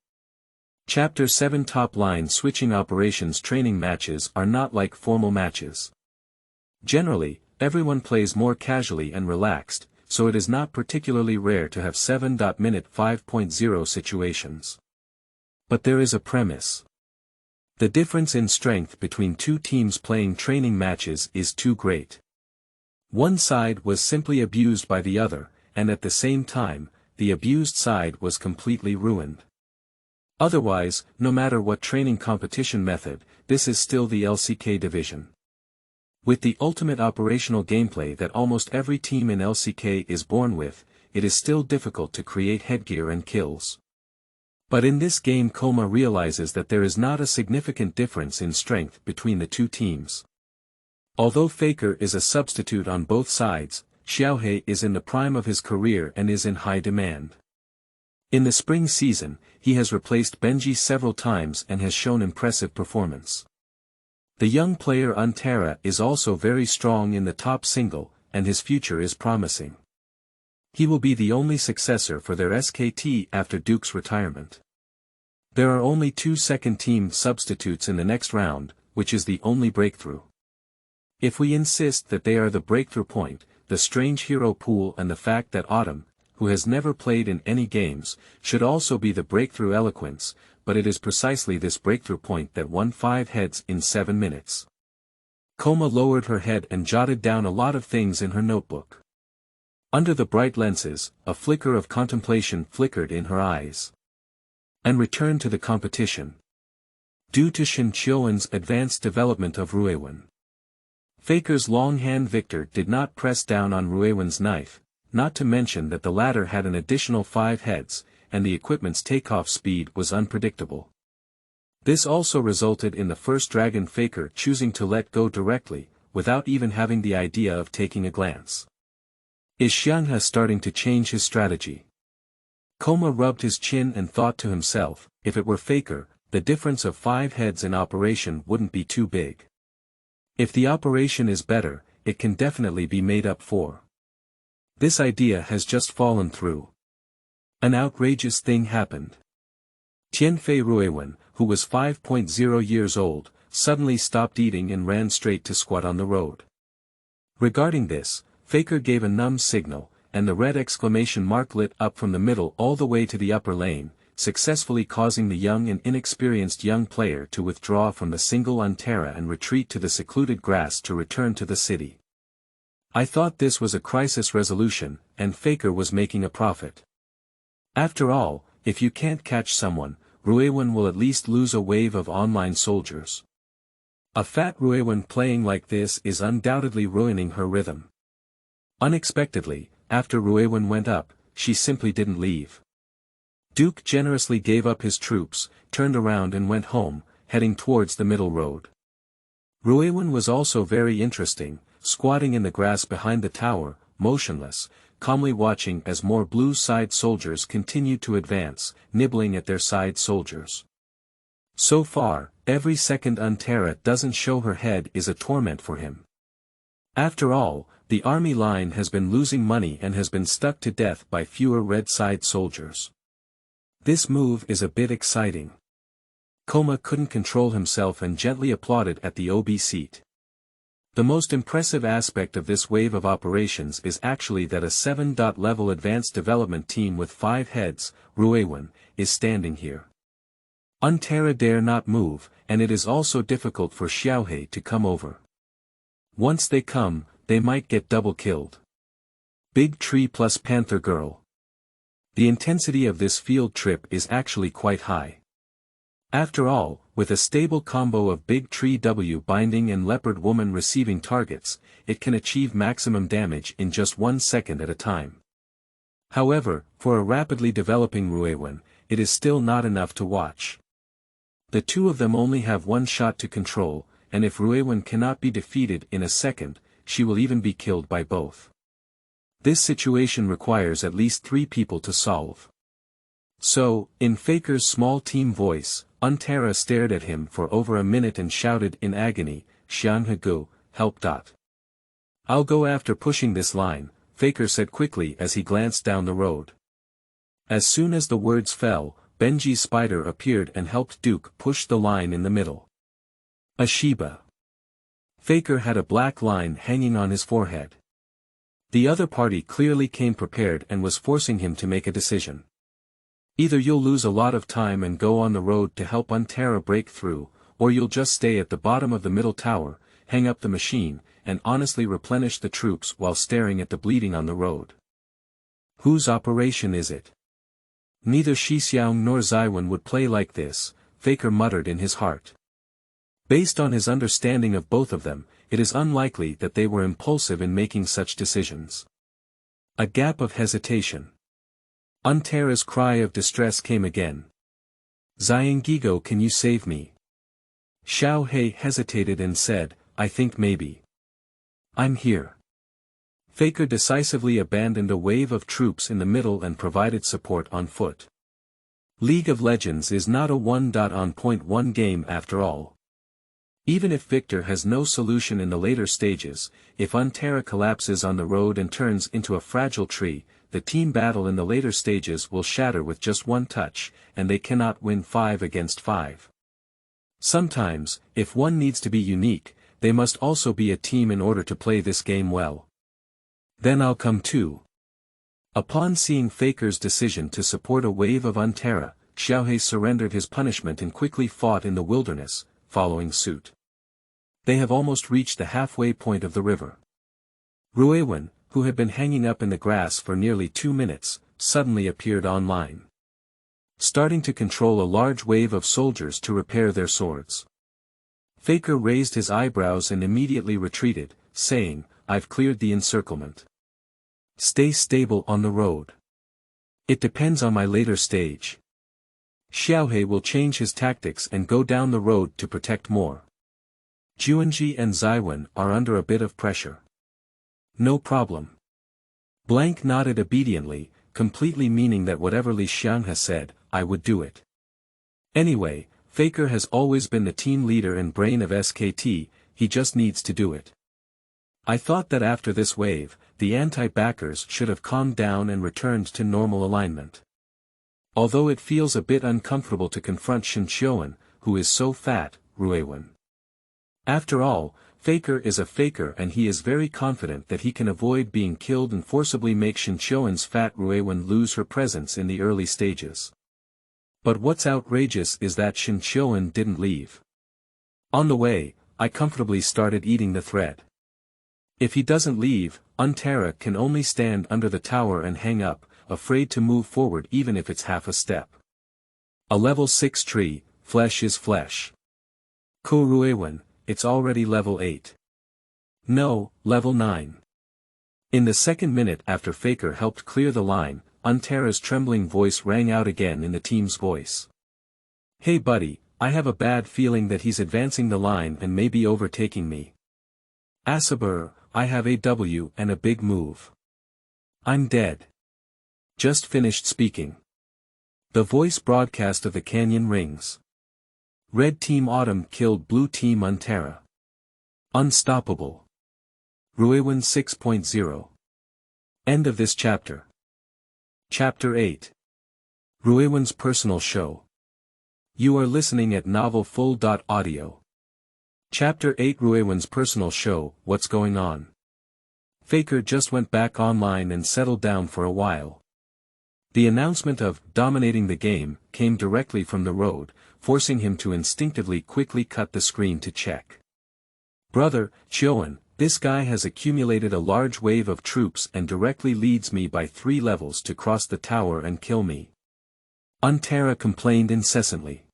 Chapter 7. Top line switching operations. Training matches are not like formal matches. Generally, everyone plays more casually and relaxed, so it is not particularly rare to have 7.minute 5.0 situations. But there is a premise. The difference in strength between two teams playing training matches is too great. One side was simply abused by the other, and at the same time, the abused side was completely ruined. Otherwise, no matter what training competition method, this is still the LCK division. With the ultimate operational gameplay that almost every team in LCK is born with, it is still difficult to create headgear and kills. But in this game Koma realizes that there is not a significant difference in strength between the two teams. Although Faker is a substitute on both sides, Xiang He is in the prime of his career and is in high demand. In the spring season, he has replaced Benji several times and has shown impressive performance. The young player Untera is also very strong in the top single, and his future is promising. He will be the only successor for their SKT after Duke's retirement. There are only 2 second-team substitutes in the next round, which is the only breakthrough. If we insist that they are the breakthrough point, the strange hero pool and the fact that Autumn, who has never played in any games, should also be the breakthrough eloquence, but it is precisely this breakthrough point that won 5 heads in 7 minutes. Koma lowered her head and jotted down a lot of things in her notebook. Under the bright lenses, a flicker of contemplation flickered in her eyes. And returned to the competition. Due to Shen Qiu'an's advanced development of Ruiwen. Faker's long-hand victor did not press down on Ruiwen's knife, not to mention that the latter had an additional 5 heads, and the equipment's takeoff speed was unpredictable. This also resulted in the first dragon Faker choosing to let go directly, without even having the idea of taking a glance. Is Xiang He starting to change his strategy? Koma rubbed his chin and thought to himself, if it were Faker, the difference of 5 heads in operation wouldn't be too big. If the operation is better, it can definitely be made up for. This idea has just fallen through. An outrageous thing happened. Tianfei Ruiwen, who was 5.0 years old, suddenly stopped eating and ran straight to squat on the road. Regarding this, Faker gave a numb signal, and the red exclamation mark lit up from the middle all the way to the upper lane, successfully causing the young and inexperienced young player to withdraw from the single Untera and retreat to the secluded grass to return to the city. I thought this was a crisis resolution, and Faker was making a profit. After all, if you can't catch someone, Ruiwen will at least lose a wave of online soldiers. A fat Ruiwen playing like this is undoubtedly ruining her rhythm. Unexpectedly, after Ruiwen went up, she simply didn't leave. Duke generously gave up his troops, turned around and went home, heading towards the middle road. Ruiwen was also very interesting, squatting in the grass behind the tower, motionless, calmly watching as more blue side soldiers continued to advance, nibbling at their side soldiers. So far, every second Untera doesn't show her head is a torment for him. After all, the army line has been losing money and has been stuck to death by fewer red side soldiers. This move is a bit exciting. Koma couldn't control himself and gently applauded at the OB seat. The most impressive aspect of this wave of operations is actually that a 7-level advanced development team with 5 heads, Ruiwen, is standing here. Untera dare not move, and it is also difficult for Xiang He to come over. Once they come, they might get double killed. Big Tree plus Panther Girl. The intensity of this field trip is actually quite high. After all, with a stable combo of Big Tree W binding and Leopard Woman receiving targets, it can achieve maximum damage in just 1 second at a time. However, for a rapidly developing Ruiwen, it is still not enough to watch. The two of them only have one shot to control, and if Ruiwen cannot be defeated in a second, she will even be killed by both. This situation requires at least 3 people to solve. So, in Faker's small team voice, Untera stared at him for over a minute and shouted in agony, "Xiang He Ge, help!" "I'll go after pushing this line," Faker said quickly as he glanced down the road. As soon as the words fell, Benji's spider appeared and helped Duke push the line in the middle. Ashiba. Faker had a black line hanging on his forehead. The other party clearly came prepared and was forcing him to make a decision. Either you'll lose a lot of time and go on the road to help Untera break through, or you'll just stay at the bottom of the middle tower, hang up the machine, and honestly replenish the troops while staring at the bleeding on the road. Whose operation is it? Neither Shi Xiang nor Ziwen would play like this, Faker muttered in his heart. Based on his understanding of both of them, it is unlikely that they were impulsive in making such decisions. A gap of hesitation. Untera's cry of distress came again. "Xiang, can you save me?" Xiang He hesitated and said, "I think maybe. I'm here." Faker decisively abandoned a wave of troops in the middle and provided support on foot. League of Legends is not a 1.1 game after all. Even if Victor has no solution in the later stages, if Untera collapses on the road and turns into a fragile tree, the team battle in the later stages will shatter with just one touch, and they cannot win 5 against 5. Sometimes, if one needs to be unique, they must also be a team in order to play this game well. Then I'll come too. Upon seeing Faker's decision to support a wave of Untera, Xiang He surrendered his punishment and quickly fought in the wilderness, following suit. They have almost reached the halfway point of the river. Ruiwen, who had been hanging up in the grass for nearly 2 minutes, suddenly appeared online. Starting to control a large wave of soldiers to repair their swords. Faker raised his eyebrows and immediately retreated, saying, "I've cleared the encirclement. Stay stable on the road. It depends on my later stage." Xiang He will change his tactics and go down the road to protect more. Juanji and Ziwen are under a bit of pressure. No problem. Blank nodded obediently, completely meaning that whatever Li Xianghe said, I would do it. Anyway, Faker has always been the team leader and brain of SKT, he just needs to do it. I thought that after this wave, the anti-backers should have calmed down and returned to normal alignment. Although it feels a bit uncomfortable to confront Shen Qiu'an, who is so fat, Ruiwen. After all, Faker is a faker and he is very confident that he can avoid being killed and forcibly make Shen Qiu'an's fat Ruiwen lose her presence in the early stages. But what's outrageous is that Shen Qiu'an didn't leave. On the way, I comfortably started eating the thread. If he doesn't leave, Untera can only stand under the tower and hang up, afraid to move forward even if it's half a step. A level 6 tree, flesh is flesh. Ko Ruiwen, it's already level 8. No, level 9. In the second minute after Faker helped clear the line, Untera's trembling voice rang out again in the team's voice. "Hey buddy, I have a bad feeling that he's advancing the line and maybe overtaking me. Asabur, I have a W and a big move. I'm dead. Just finished speaking. The voice broadcast of the canyon rings. Red Team Autumn killed Blue Team Unterra. Unstoppable. Ruiwen 6.0. End of this chapter. Chapter 8. Ruiwen's personal show. You are listening at novelfull.audio. Chapter 8 Ruiwen's personal show, what's going on? Faker just went back online and settled down for a while. The announcement of dominating the game came directly from the road, forcing him to instinctively quickly cut the screen to check. Brother, Qiu'an, this guy has accumulated a large wave of troops and directly leads me by 3 levels to cross the tower and kill me. Unterra complained incessantly.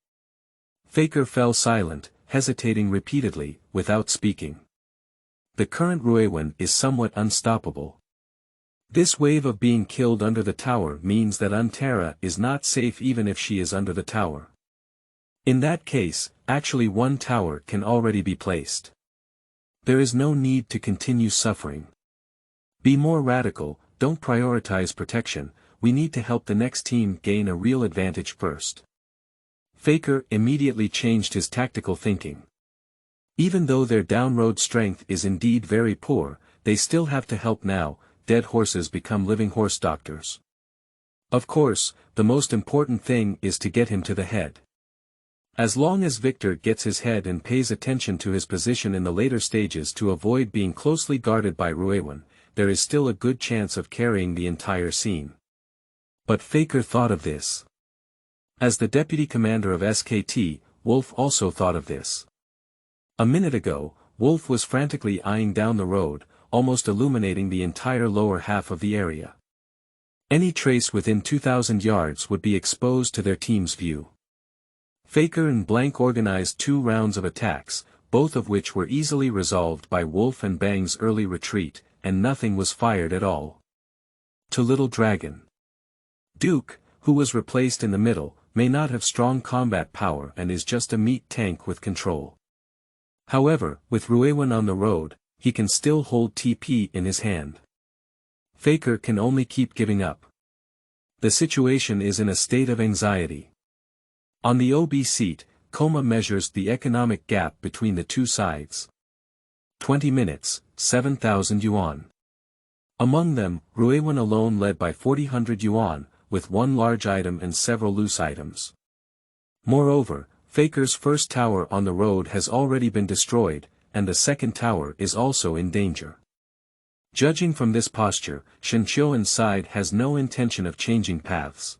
Faker fell silent, hesitating repeatedly, without speaking. The current Ruiwen is somewhat unstoppable. This wave of being killed under the tower means that Unterra is not safe even if she is under the tower. In that case, actually one tower can already be placed. There is no need to continue suffering. Be more radical, don't prioritize protection, we need to help the next team gain a real advantage first. Faker immediately changed his tactical thinking. Even though their down-road strength is indeed very poor, they still have to help now. Dead horses become living horse doctors. Of course, the most important thing is to get him to the head. As long as Victor gets his head and pays attention to his position in the later stages to avoid being closely guarded by Ruiwen, there is still a good chance of carrying the entire scene. But Faker thought of this. As the deputy commander of SKT, Wolf also thought of this. A minute ago, Wolf was frantically eyeing down the road, almost illuminating the entire lower half of the area. Any trace within 2,000 yards would be exposed to their team's view. Faker and Blank organized 2 rounds of attacks, both of which were easily resolved by Wolf and Bang's early retreat, and nothing was fired at all. To Little Dragon. Duke, who was replaced in the middle, may not have strong combat power and is just a meat tank with control. However, with Ruiwen on the road, he can still hold TP in his hand. Faker can only keep giving up. The situation is in a state of anxiety. On the OB seat, Coma measures the economic gap between the two sides. 20 minutes, 7,000 yuan. Among them, Ruiwen alone led by 4,000 yuan, with 1 large item and several loose items. Moreover, Faker's first tower on the road has already been destroyed, and the second tower is also in danger. Judging from this posture, Shen Qiu'an's side has no intention of changing paths.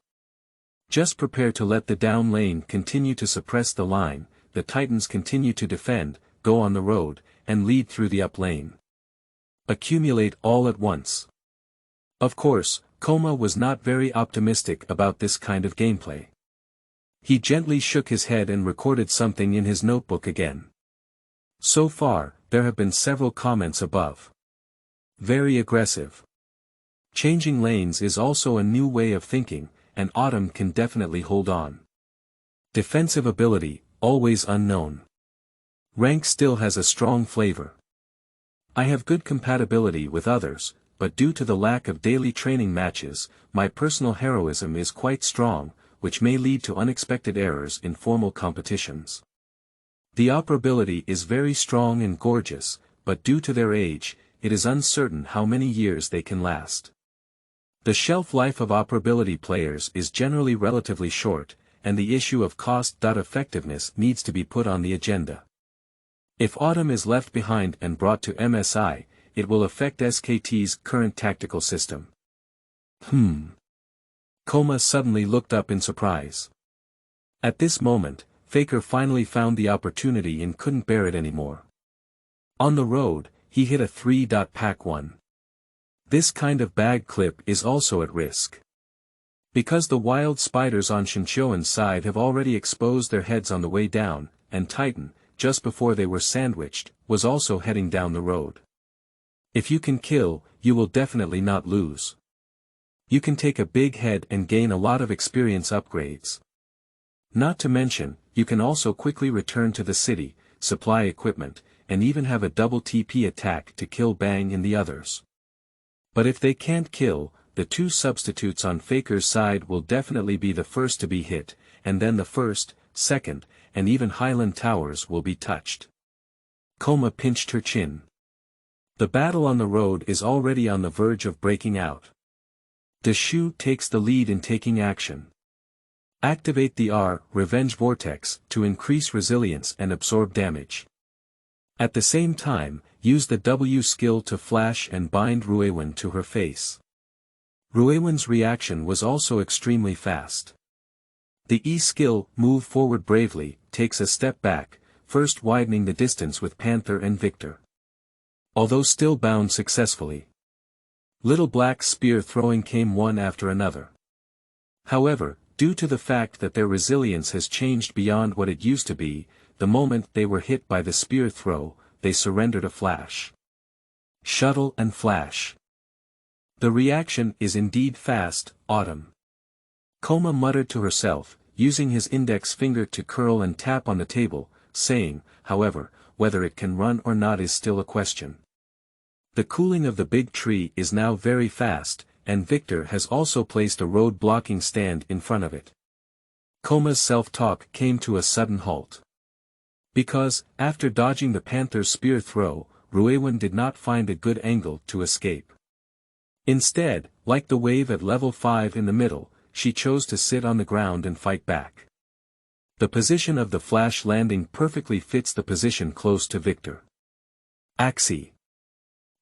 Just prepare to let the down lane continue to suppress the line, the Titans continue to defend, go on the road, and lead through the up lane. Accumulate all at once. Of course, Coma was not very optimistic about this kind of gameplay. He gently shook his head and recorded something in his notebook again. So far, there have been several comments above. Very aggressive. Changing lanes is also a new way of thinking, and Autumn can definitely hold on. Defensive ability, always unknown. Rank still has a strong flavor. I have good compatibility with others, but due to the lack of daily training matches, my personal heroism is quite strong, which may lead to unexpected errors in formal competitions. The operability is very strong and gorgeous, but due to their age, it is uncertain how many years they can last. The shelf life of operability players is generally relatively short, and the issue of cost-effectiveness needs to be put on the agenda. If Autumn is left behind and brought to MSI, it will affect SKT's current tactical system. Coma suddenly looked up in surprise. At this moment, Faker finally found the opportunity and couldn't bear it anymore. On the road, he hit a 3-pack-1. This kind of bag clip is also at risk. Because the wild spiders on Shen Qiu'an's side have already exposed their heads on the way down, and Titan, just before they were sandwiched, was also heading down the road. If you can kill, you will definitely not lose. You can take a big head and gain a lot of experience upgrades. Not to mention, you can also quickly return to the city, supply equipment, and even have a double TP attack to kill Bang and the others. But if they can't kill, the two substitutes on Faker's side will definitely be the first to be hit, and then the first, second, and even Highland Towers will be touched. Koma pinched her chin. The battle on the road is already on the verge of breaking out. De Shu takes the lead in taking action. Activate the R, Revenge Vortex, to increase resilience and absorb damage. At the same time, use the W skill to flash and bind Ruiwen to her face. Ruiwen's reaction was also extremely fast. The E skill, Move Forward Bravely, takes a step back, first widening the distance with Panther and Victor. Although still bound successfully. Little Black's spear throwing came one after another. However, due to the fact that their resilience has changed beyond what it used to be, the moment they were hit by the spear throw, they surrendered a flash. Shuttle and flash. The reaction is indeed fast, Autumn. Koma muttered to herself, using his index finger to curl and tap on the table, saying, however, whether it can run or not is still a question. The cooling of the big tree is now very fast, and Victor has also placed a road blocking stand in front of it. Koma's self-talk came to a sudden halt. Because, after dodging the Panther's spear throw, Ruiwen did not find a good angle to escape. Instead, like the wave at level 5 in the middle, she chose to sit on the ground and fight back. The position of the flash landing perfectly fits the position close to Victor. Axie.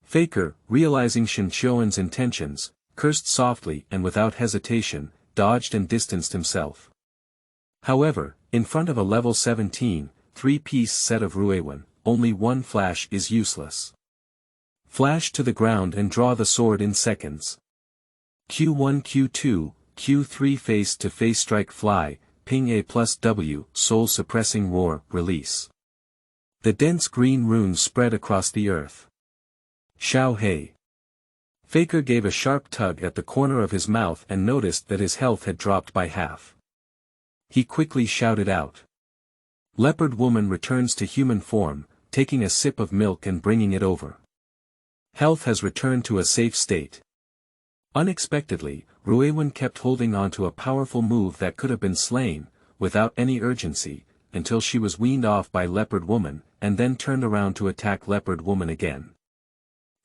Faker, realizing Shen Qiu'an's intentions, cursed softly and without hesitation, dodged and distanced himself. However, in front of a level 17, 3-piece set of Ruiwen, only one flash is useless. Flash to the ground and draw the sword in seconds. Q1 Q2, Q3 face-to-face strike fly, ping A plus W, soul-suppressing roar, release. The dense green runes spread across the earth. Xiang He. Faker gave a sharp tug at the corner of his mouth and noticed that his health had dropped by half. He quickly shouted out. Leopard woman returns to human form, taking a sip of milk and bringing it over. Health has returned to a safe state. Unexpectedly, Ruiwen kept holding on to a powerful move that could have been slain, without any urgency, until she was weaned off by Leopard Woman, and then turned around to attack Leopard Woman again.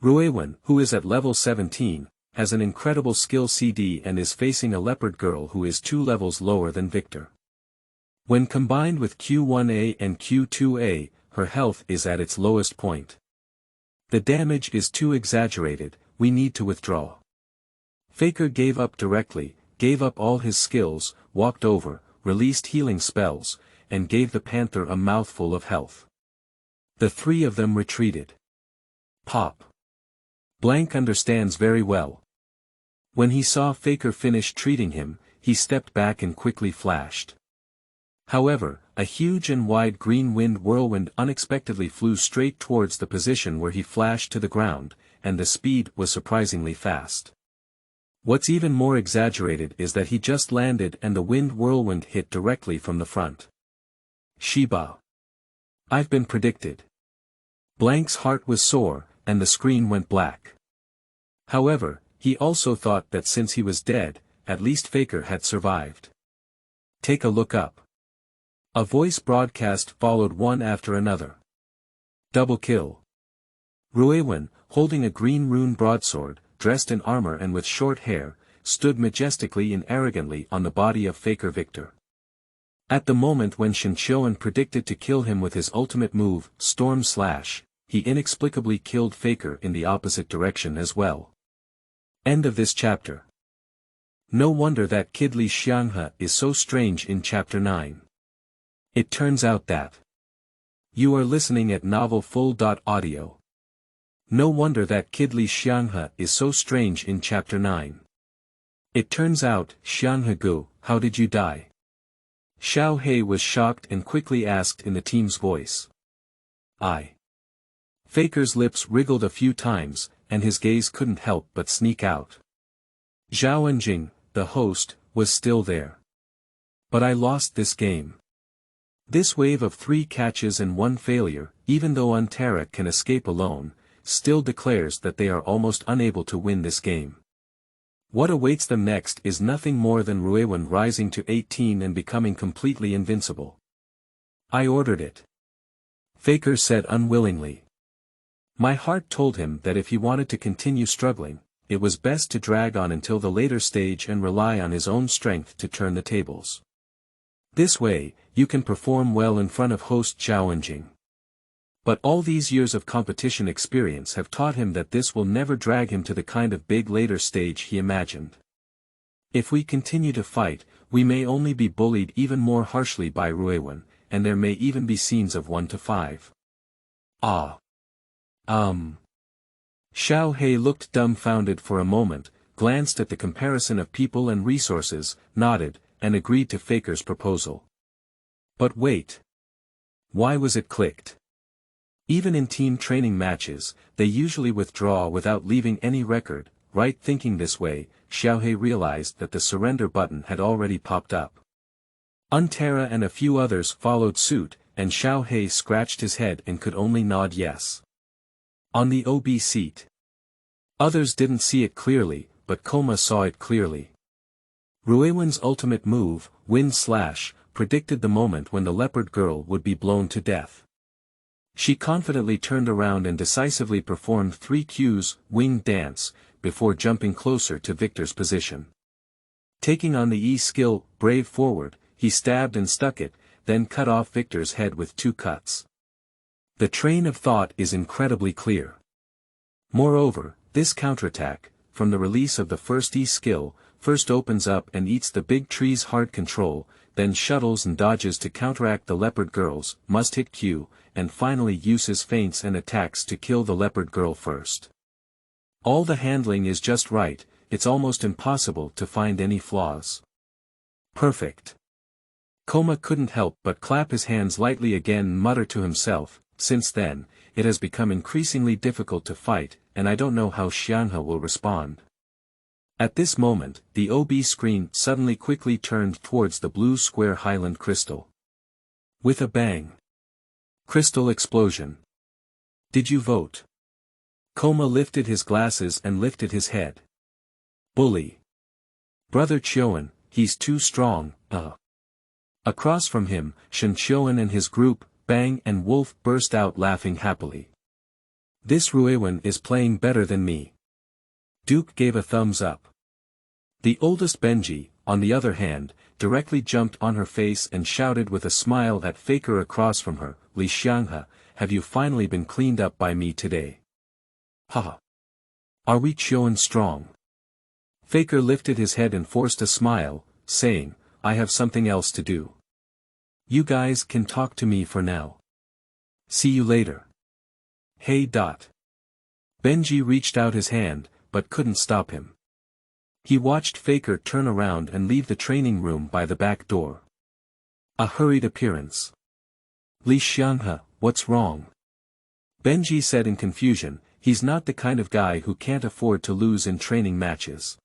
Ruiwen, who is at level 17, has an incredible skill CD and is facing a Leopard Girl who is 2 levels lower than Victor. When combined with Q1A and Q2A, her health is at its lowest point. The damage is too exaggerated, we need to withdraw. Faker gave up directly, gave up all his skills, walked over, released healing spells, and gave the Panther a mouthful of health. The three of them retreated. Pop. Blank understands very well. When he saw Faker finish treating him, he stepped back and quickly flashed. However, a huge and wide green wind whirlwind unexpectedly flew straight towards the position where he flashed to the ground, and the speed was surprisingly fast. What's even more exaggerated is that he just landed and the wind whirlwind hit directly from the front. Shiba. I've been predicted. Blank's heart was sore, and the screen went black. However, he also thought that since he was dead, at least Faker had survived. Take a look up. A voice broadcast followed one after another. Double kill. Ruiwen, holding a green rune broadsword, dressed in armor and with short hair, stood majestically and arrogantly on the body of Faker Victor. At the moment when Shen Qiu'an predicted to kill him with his ultimate move, Storm Slash, he inexplicably killed Faker in the opposite direction as well. End of this chapter. No wonder that kid Li Xianghe is so strange in chapter 9. It turns out that you are listening at novelfull.audio. No wonder that kid Li Xianghe is so strange in chapter 9. It turns out, Xiang He Ge, how did you die? Xiao He was shocked and quickly asked in the team's voice. Faker's lips wriggled a few times, and his gaze couldn't help but sneak out. Zhao Enjing, the host, was still there. But I lost this game. This wave of 3 catches and 1 failure, even though Unterra can escape alone, still declares that they are almost unable to win this game. What awaits them next is nothing more than Ruiwen rising to 18 and becoming completely invincible. I ordered it. Faker said unwillingly. My heart told him that if he wanted to continue struggling, it was best to drag on until the later stage and rely on his own strength to turn the tables. This way, you can perform well in front of host Zhao Enjing. But all these years of competition experience have taught him that this will never drag him to the kind of big later stage he imagined. If we continue to fight, we may only be bullied even more harshly by Ruiwen, and there may even be scenes of 1 to 5. Xiao He looked dumbfounded for a moment, glanced at the comparison of people and resources, nodded, and agreed to Faker's proposal. But wait. Why was it clicked? Even in team training matches, they usually withdraw without leaving any record, right? Thinking this way, Xiao He realized that the surrender button had already popped up. Untera and a few others followed suit, and Xiao He scratched his head and could only nod yes. On the OB seat. Others didn't see it clearly, but Koma saw it clearly. Ruiwen's ultimate move, Wind Slash, predicted the moment when the leopard girl would be blown to death. She confidently turned around and decisively performed 3 Q's wing dance, before jumping closer to Victor's position. Taking on the E skill, Brave Forward, he stabbed and stuck it, then cut off Victor's head with 2 cuts. The train of thought is incredibly clear. Moreover, this counterattack, from the release of the first E skill, first opens up and eats the big tree's hard control, then shuttles and dodges to counteract the leopard girl's must-hit Q, and finally uses feints and attacks to kill the leopard girl first. All the handling is just right, it's almost impossible to find any flaws. Perfect. Koma couldn't help but clap his hands lightly again and mutter to himself, since then, it has become increasingly difficult to fight, and I don't know how Xiang He will respond. At this moment, the OB screen suddenly quickly turned towards the blue square Highland crystal. With a bang. Crystal explosion. Did you vote? Koma lifted his glasses and lifted his head. Bully. Brother Qiu'an, he's too strong, Across from him, Shen Qiu'an and his group, Bang and Wolf burst out laughing happily. This Ruiwen is playing better than me. Duke gave a thumbs up. The oldest Benji, on the other hand, directly jumped on her face and shouted with a smile at Faker across from her, Li Xianghe, have you finally been cleaned up by me today? Haha. Are we Qiu'an strong? Faker lifted his head and forced a smile, saying, I have something else to do. You guys can talk to me for now. See you later. Hey. Benji reached out his hand, but couldn't stop him. He watched Faker turn around and leave the training room by the back door. A hurried appearance. Li Xianghe, what's wrong? Benji said in confusion, he's not the kind of guy who can't afford to lose in training matches.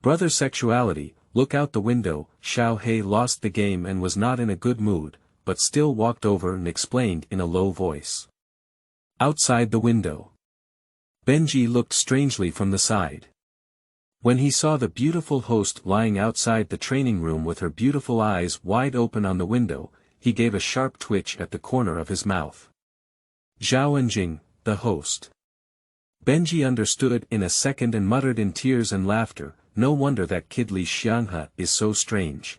Brother sexuality, look out the window. Xiao He lost the game and was not in a good mood, but still walked over and explained in a low voice. Outside the window. Benji looked strangely from the side. When he saw the beautiful host lying outside the training room with her beautiful eyes wide open on the window, he gave a sharp twitch at the corner of his mouth. Zhao Enjing, the host. Benji understood in a second and muttered in tears and laughter, no wonder that kid Li Xianghe is so strange.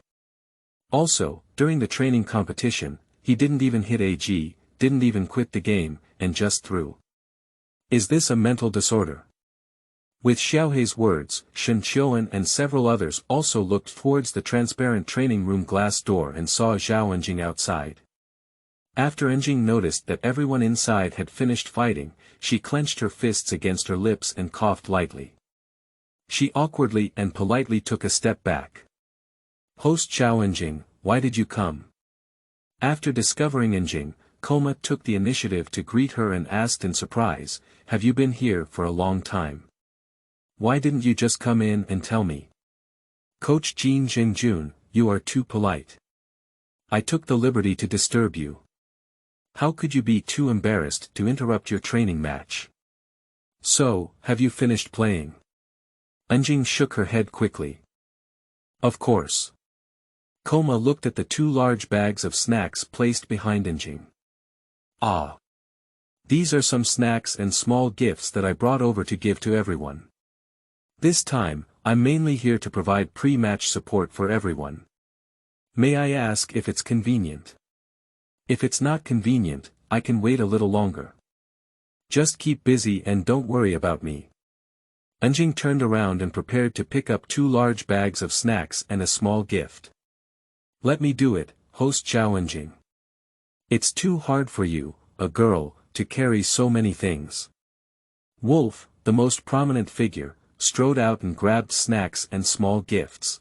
Also, during the training competition, he didn't even hit AG, didn't even quit the game, and just threw. Is this a mental disorder? With Xiao He's words, Shen Qiu'an and several others also looked towards the transparent training room glass door and saw Zhao Enjing outside. After Enjing noticed that everyone inside had finished fighting, she clenched her fists against her lips and coughed lightly. She awkwardly and politely took a step back. Host Zhao Enjing, why did you come? After discovering Enjing, Koma took the initiative to greet her and asked in surprise, have you been here for a long time? Why didn't you just come in and tell me? Coach Jin Jingjun, you are too polite. I took the liberty to disturb you. How could you be too embarrassed to interrupt your training match? So, have you finished playing? Enjing shook her head quickly. Of course. Koma looked at the 2 large bags of snacks placed behind Enjing. Ah. These are some snacks and small gifts that I brought over to give to everyone. This time, I'm mainly here to provide pre-match support for everyone. May I ask if it's convenient? If it's not convenient, I can wait a little longer. Just keep busy and don't worry about me. Enjing turned around and prepared to pick up 2 large bags of snacks and a small gift. Let me do it, host Zhao Enjing. It's too hard for you, a girl, to carry so many things. Wolf, the most prominent figure, strode out and grabbed snacks and small gifts.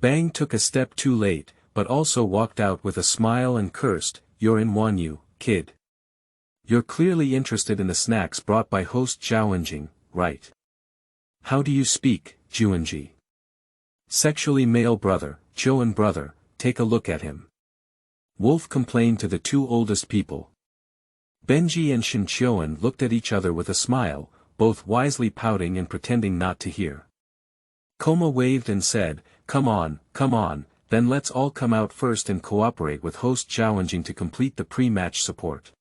Bang took a step too late, but also walked out with a smile and cursed, "You're in Wanyu, kid. You're clearly interested in the snacks brought by host Zhao Enjing, right? How do you speak, Qiu An Ge? Sexually male brother, Qiu'an brother, take a look at him." Wolf complained to the 2 oldest people. Benji and Shen Qiu'an looked at each other with a smile, both wisely pouting and pretending not to hear. Koma waved and said, come on, then let's all come out first and cooperate with host Zhao Enjing to complete the pre-match support.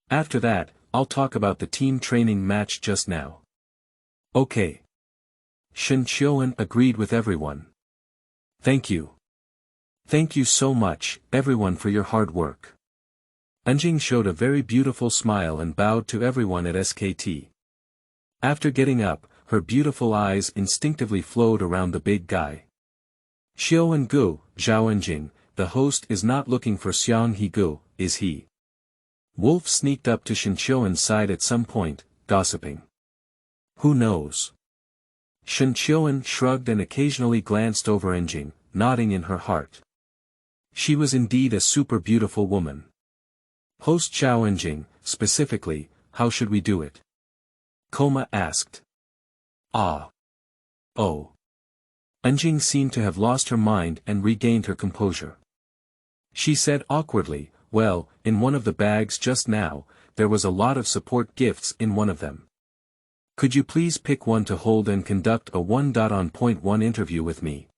After that, I'll talk about the team training match just now. Okay. Shen Qiu'an agreed with everyone. Thank you. Thank you so much, everyone, for your hard work. Enjing showed a very beautiful smile and bowed to everyone at SKT. After getting up, her beautiful eyes instinctively flowed around the big guy. Xiu An Ge, Zhao Enjing, the host is not looking for Xiang He Ge, is he? Wolf sneaked up to Shen Qiu'an's side at some point, gossiping. Who knows? Shen Qiu'an shrugged and occasionally glanced over Enjing, nodding in her heart. She was indeed a super beautiful woman. Host Zhao Enjing, specifically, how should we do it? Koma asked. Ah. Oh. Enjing seemed to have lost her mind and regained her composure. She said awkwardly, well, in one of the bags just now, there was a lot of support gifts in one of them. Could you please pick one to hold and conduct a 1-on-point-1 interview with me?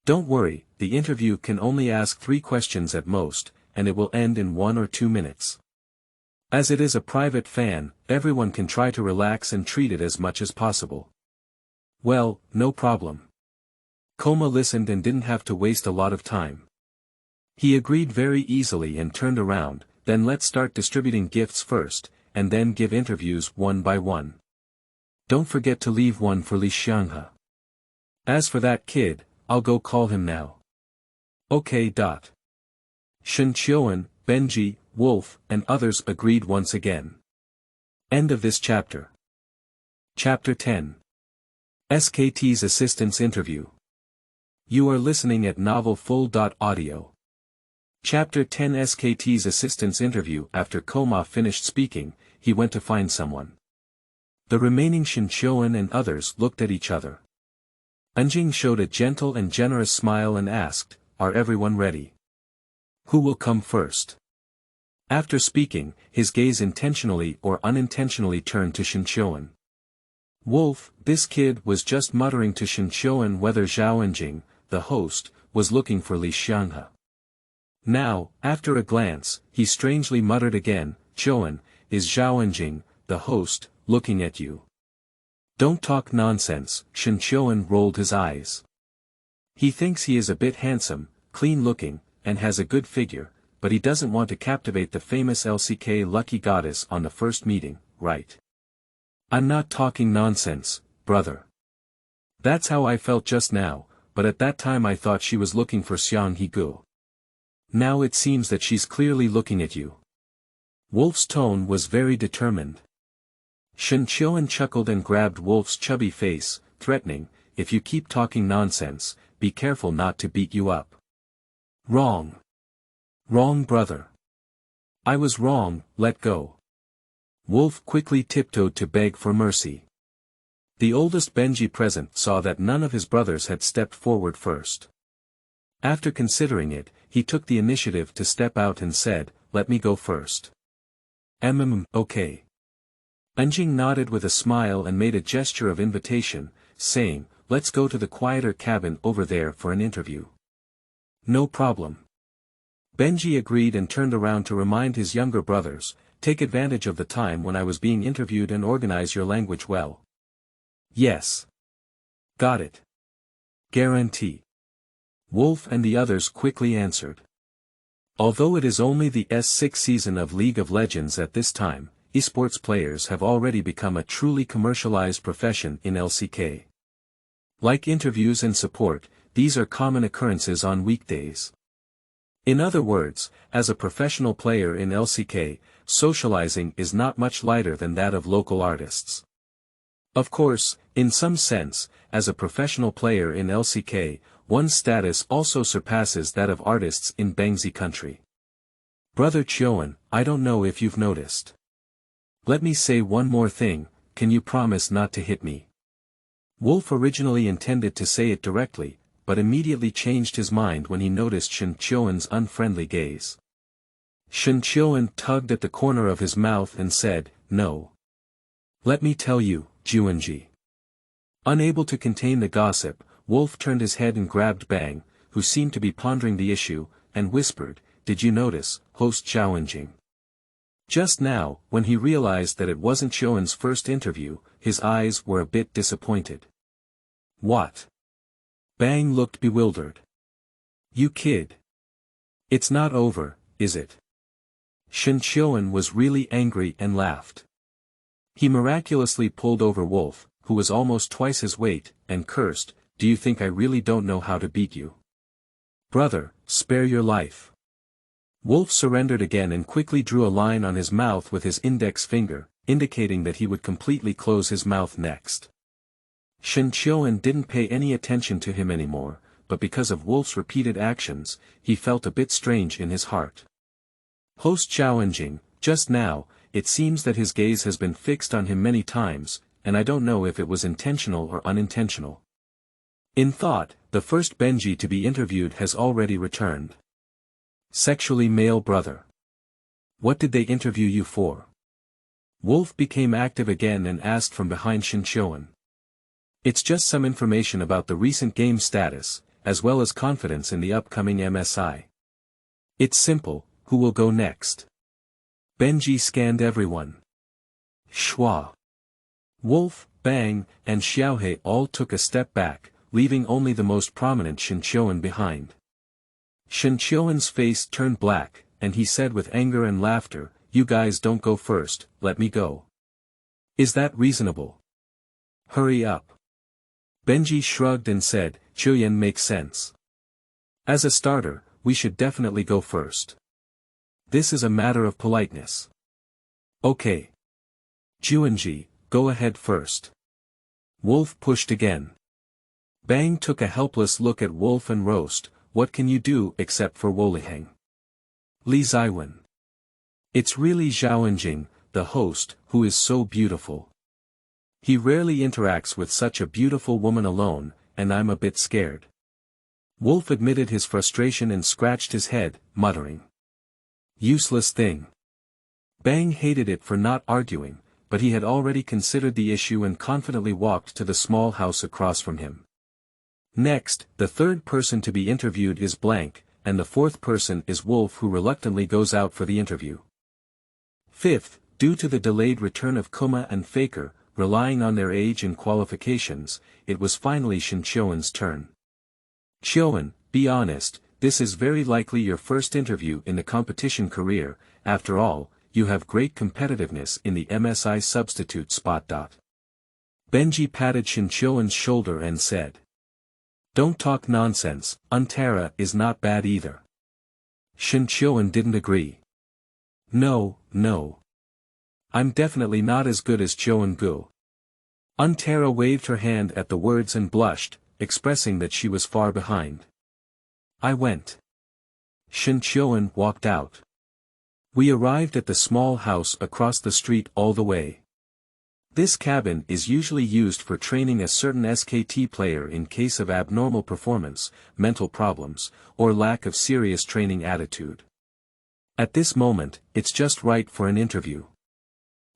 Don't worry, the interview can only ask 3 questions at most, and it will end in 1 or 2 minutes. As it is a private fan, everyone can try to relax and treat it as much as possible. Well, no problem. Koma listened and didn't have to waste a lot of time. He agreed very easily and turned around, then let's start distributing gifts first, and then give interviews one by one. Don't forget to leave one for Li Xianghe. As for that kid, I'll go call him now. Okay. Shen Qiu'an, Benji, Wolf, and others agreed once again. End of this chapter. Chapter 10. SKT's Assistance Interview. You are listening at novelfull.audio. Chapter 10. SKT's Assistance Interview. After Koma finished speaking, he went to find someone. The remaining Shen Qiu'an and others looked at each other. Enjing showed a gentle and generous smile and asked, are everyone ready? Who will come first? After speaking, his gaze intentionally or unintentionally turned to Shen Qiu'an. Wolf, this kid, was just muttering to Shen Qiu'an whether Zhao Enjing, the host, was looking for Li Xianghe. Now, after a glance, he strangely muttered again, Qiu'an, is Zhao Enjing, the host, looking at you? Don't talk nonsense. Shen Qiu'an rolled his eyes. He thinks he is a bit handsome, clean-looking, and has a good figure, but he doesn't want to captivate the famous LCK lucky goddess on the first meeting, right? I'm not talking nonsense, brother. That's how I felt just now, but at that time I thought she was looking for Xiang He Ge. Now it seems that she's clearly looking at you. Wolf's tone was very determined. Shen Qiu'an chuckled and grabbed Wolf's chubby face, threatening, if you keep talking nonsense, be careful not to beat you up. Wrong. Wrong, brother. I was wrong, let go. Wolf quickly tiptoed to beg for mercy. The oldest Benji present saw that none of his brothers had stepped forward first. After considering it, he took the initiative to step out and said, let me go first. Okay. Enjing nodded with a smile and made a gesture of invitation, saying, "Let's go to the quieter cabin over there for an interview." "No problem." Benji agreed and turned around to remind his younger brothers, "Take advantage of the time when I was being interviewed and organize your language well." "Yes. Got it. Guarantee." Wolf and the others quickly answered. Although it is only the S6 season of League of Legends at this time, esports players have already become a truly commercialized profession in LCK. Like interviews and support, these are common occurrences on weekdays. In other words, as a professional player in LCK, socializing is not much lighter than that of local artists. Of course, in some sense, as a professional player in LCK, one's status also surpasses that of artists in Bangzi country. Brother Qiu'an, I don't know if you've noticed. Let me say one more thing, can you promise not to hit me? Wolf originally intended to say it directly, but immediately changed his mind when he noticed Shen Qiu'an's unfriendly gaze. Shen Qiu'an tugged at the corner of his mouth and said, "No. Let me tell you, Juanji." Unable to contain the gossip, Wolf turned his head and grabbed Bang, who seemed to be pondering the issue, and whispered, "Did you notice, host Zhao Enjing?" Just now, when he realized that it wasn't Qiu'an's first interview, his eyes were a bit disappointed. "What?" Bang looked bewildered. "You kid. It's not over, is it?" Shen Qiu'an was really angry and laughed. He miraculously pulled over Wolf, who was almost twice his weight, and cursed, "Do you think I really don't know how to beat you? Brother, spare your life." Wolf surrendered again and quickly drew a line on his mouth with his index finger, indicating that he would completely close his mouth next. Shen Qiu'an didn't pay any attention to him anymore, but because of Wolf's repeated actions, he felt a bit strange in his heart. Host Zhao Enjing, just now, it seems that his gaze has been fixed on him many times, and I don't know if it was intentional or unintentional. In thought, the first Benji to be interviewed has already returned. Sexually male brother. What did they interview you for? Wolf became active again and asked from behind Shen Qiu'an. It's just some information about the recent game status, as well as confidence in the upcoming MSI. It's simple, who will go next? Benji scanned everyone. Schwa. Wolf, Bang, and Xiang He all took a step back, leaving only the most prominent Shen Qiu'an behind. Shen Qiu'an's face turned black, and he said with anger and laughter, "You guys don't go first, let me go. Is that reasonable? Hurry up." Benji shrugged and said, "Qiu'an makes sense. As a starter, we should definitely go first. This is a matter of politeness." "Okay. Juanji, go ahead first." Wolf pushed again. Bang took a helpless look at Wolf and roast, "What can you do except for Woliheng?" Li Xianghe. "It's really Zhao Enjing, the host, who is so beautiful. He rarely interacts with such a beautiful woman alone, and I'm a bit scared." Wolf admitted his frustration and scratched his head, muttering, "Useless thing." Bang hated it for not arguing, but he had already considered the issue and confidently walked to the small house across from him. Next, the third person to be interviewed is Blank, and the fourth person is Wolf, who reluctantly goes out for the interview. Fifth, due to the delayed return of Kuma and Feike, relying on their age and qualifications, it was finally Shen Qiu'an's turn. "Qiu'an, be honest, this is very likely your first interview in the competition career, after all, you have great competitiveness in the MSI substitute spot. Benji patted Shen Qiu'an's shoulder and said, "Don't talk nonsense, Untera is not bad either." Shen Qiu'an didn't agree. No. I'm definitely not as good as Qiu An Ge." Untera waved her hand at the words and blushed, expressing that she was far behind. I went. Shen Qiu'an walked out. We arrived at the small house across the street all the way. This cabin is usually used for training a certain SKT player in case of abnormal performance, mental problems, or lack of serious training attitude. At this moment, it's just right for an interview.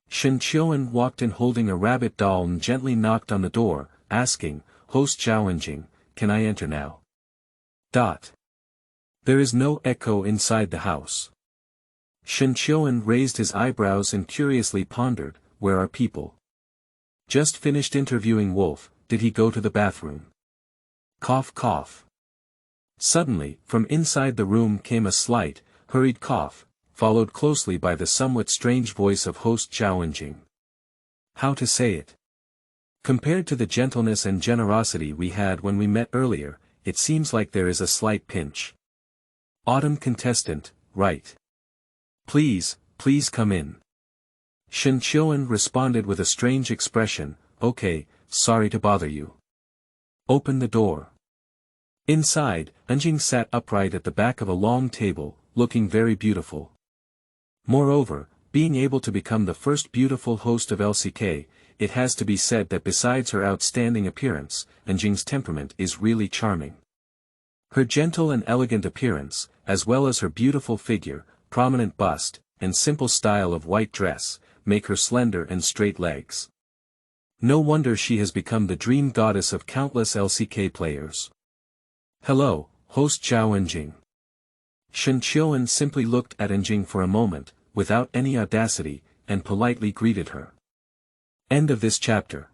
Shen Qiu'an walked in holding a rabbit doll and gently knocked on the door, asking, "Host Zhao Enjing, can I enter now?" There is no echo inside the house. Shen Qiu'an raised his eyebrows and curiously pondered, "Where are people?" "Just finished interviewing Wolf, did he go to the bathroom?" Cough cough. Suddenly, from inside the room came a slight, hurried cough, followed closely by the somewhat strange voice of host Zhao Enjing. How to say it? Compared to the gentleness and generosity we had when we met earlier, it seems like there is a slight pinch. Autumn contestant, right? Please come in. Shen Qiu'an responded with a strange expression, "Okay, sorry to bother you." Open the door. Inside, Enjing sat upright at the back of a long table, looking very beautiful. Moreover, being able to become the first beautiful host of LCK, it has to be said that besides her outstanding appearance, Enjing's temperament is really charming. Her gentle and elegant appearance, as well as her beautiful figure, prominent bust, and simple style of white dress, make her slender and straight legs. No wonder she has become the dream goddess of countless LCK players. "Hello, host Zhao Enjing." Shen Qiu'an simply looked at Enjing for a moment, without any audacity, and politely greeted her. End of this chapter.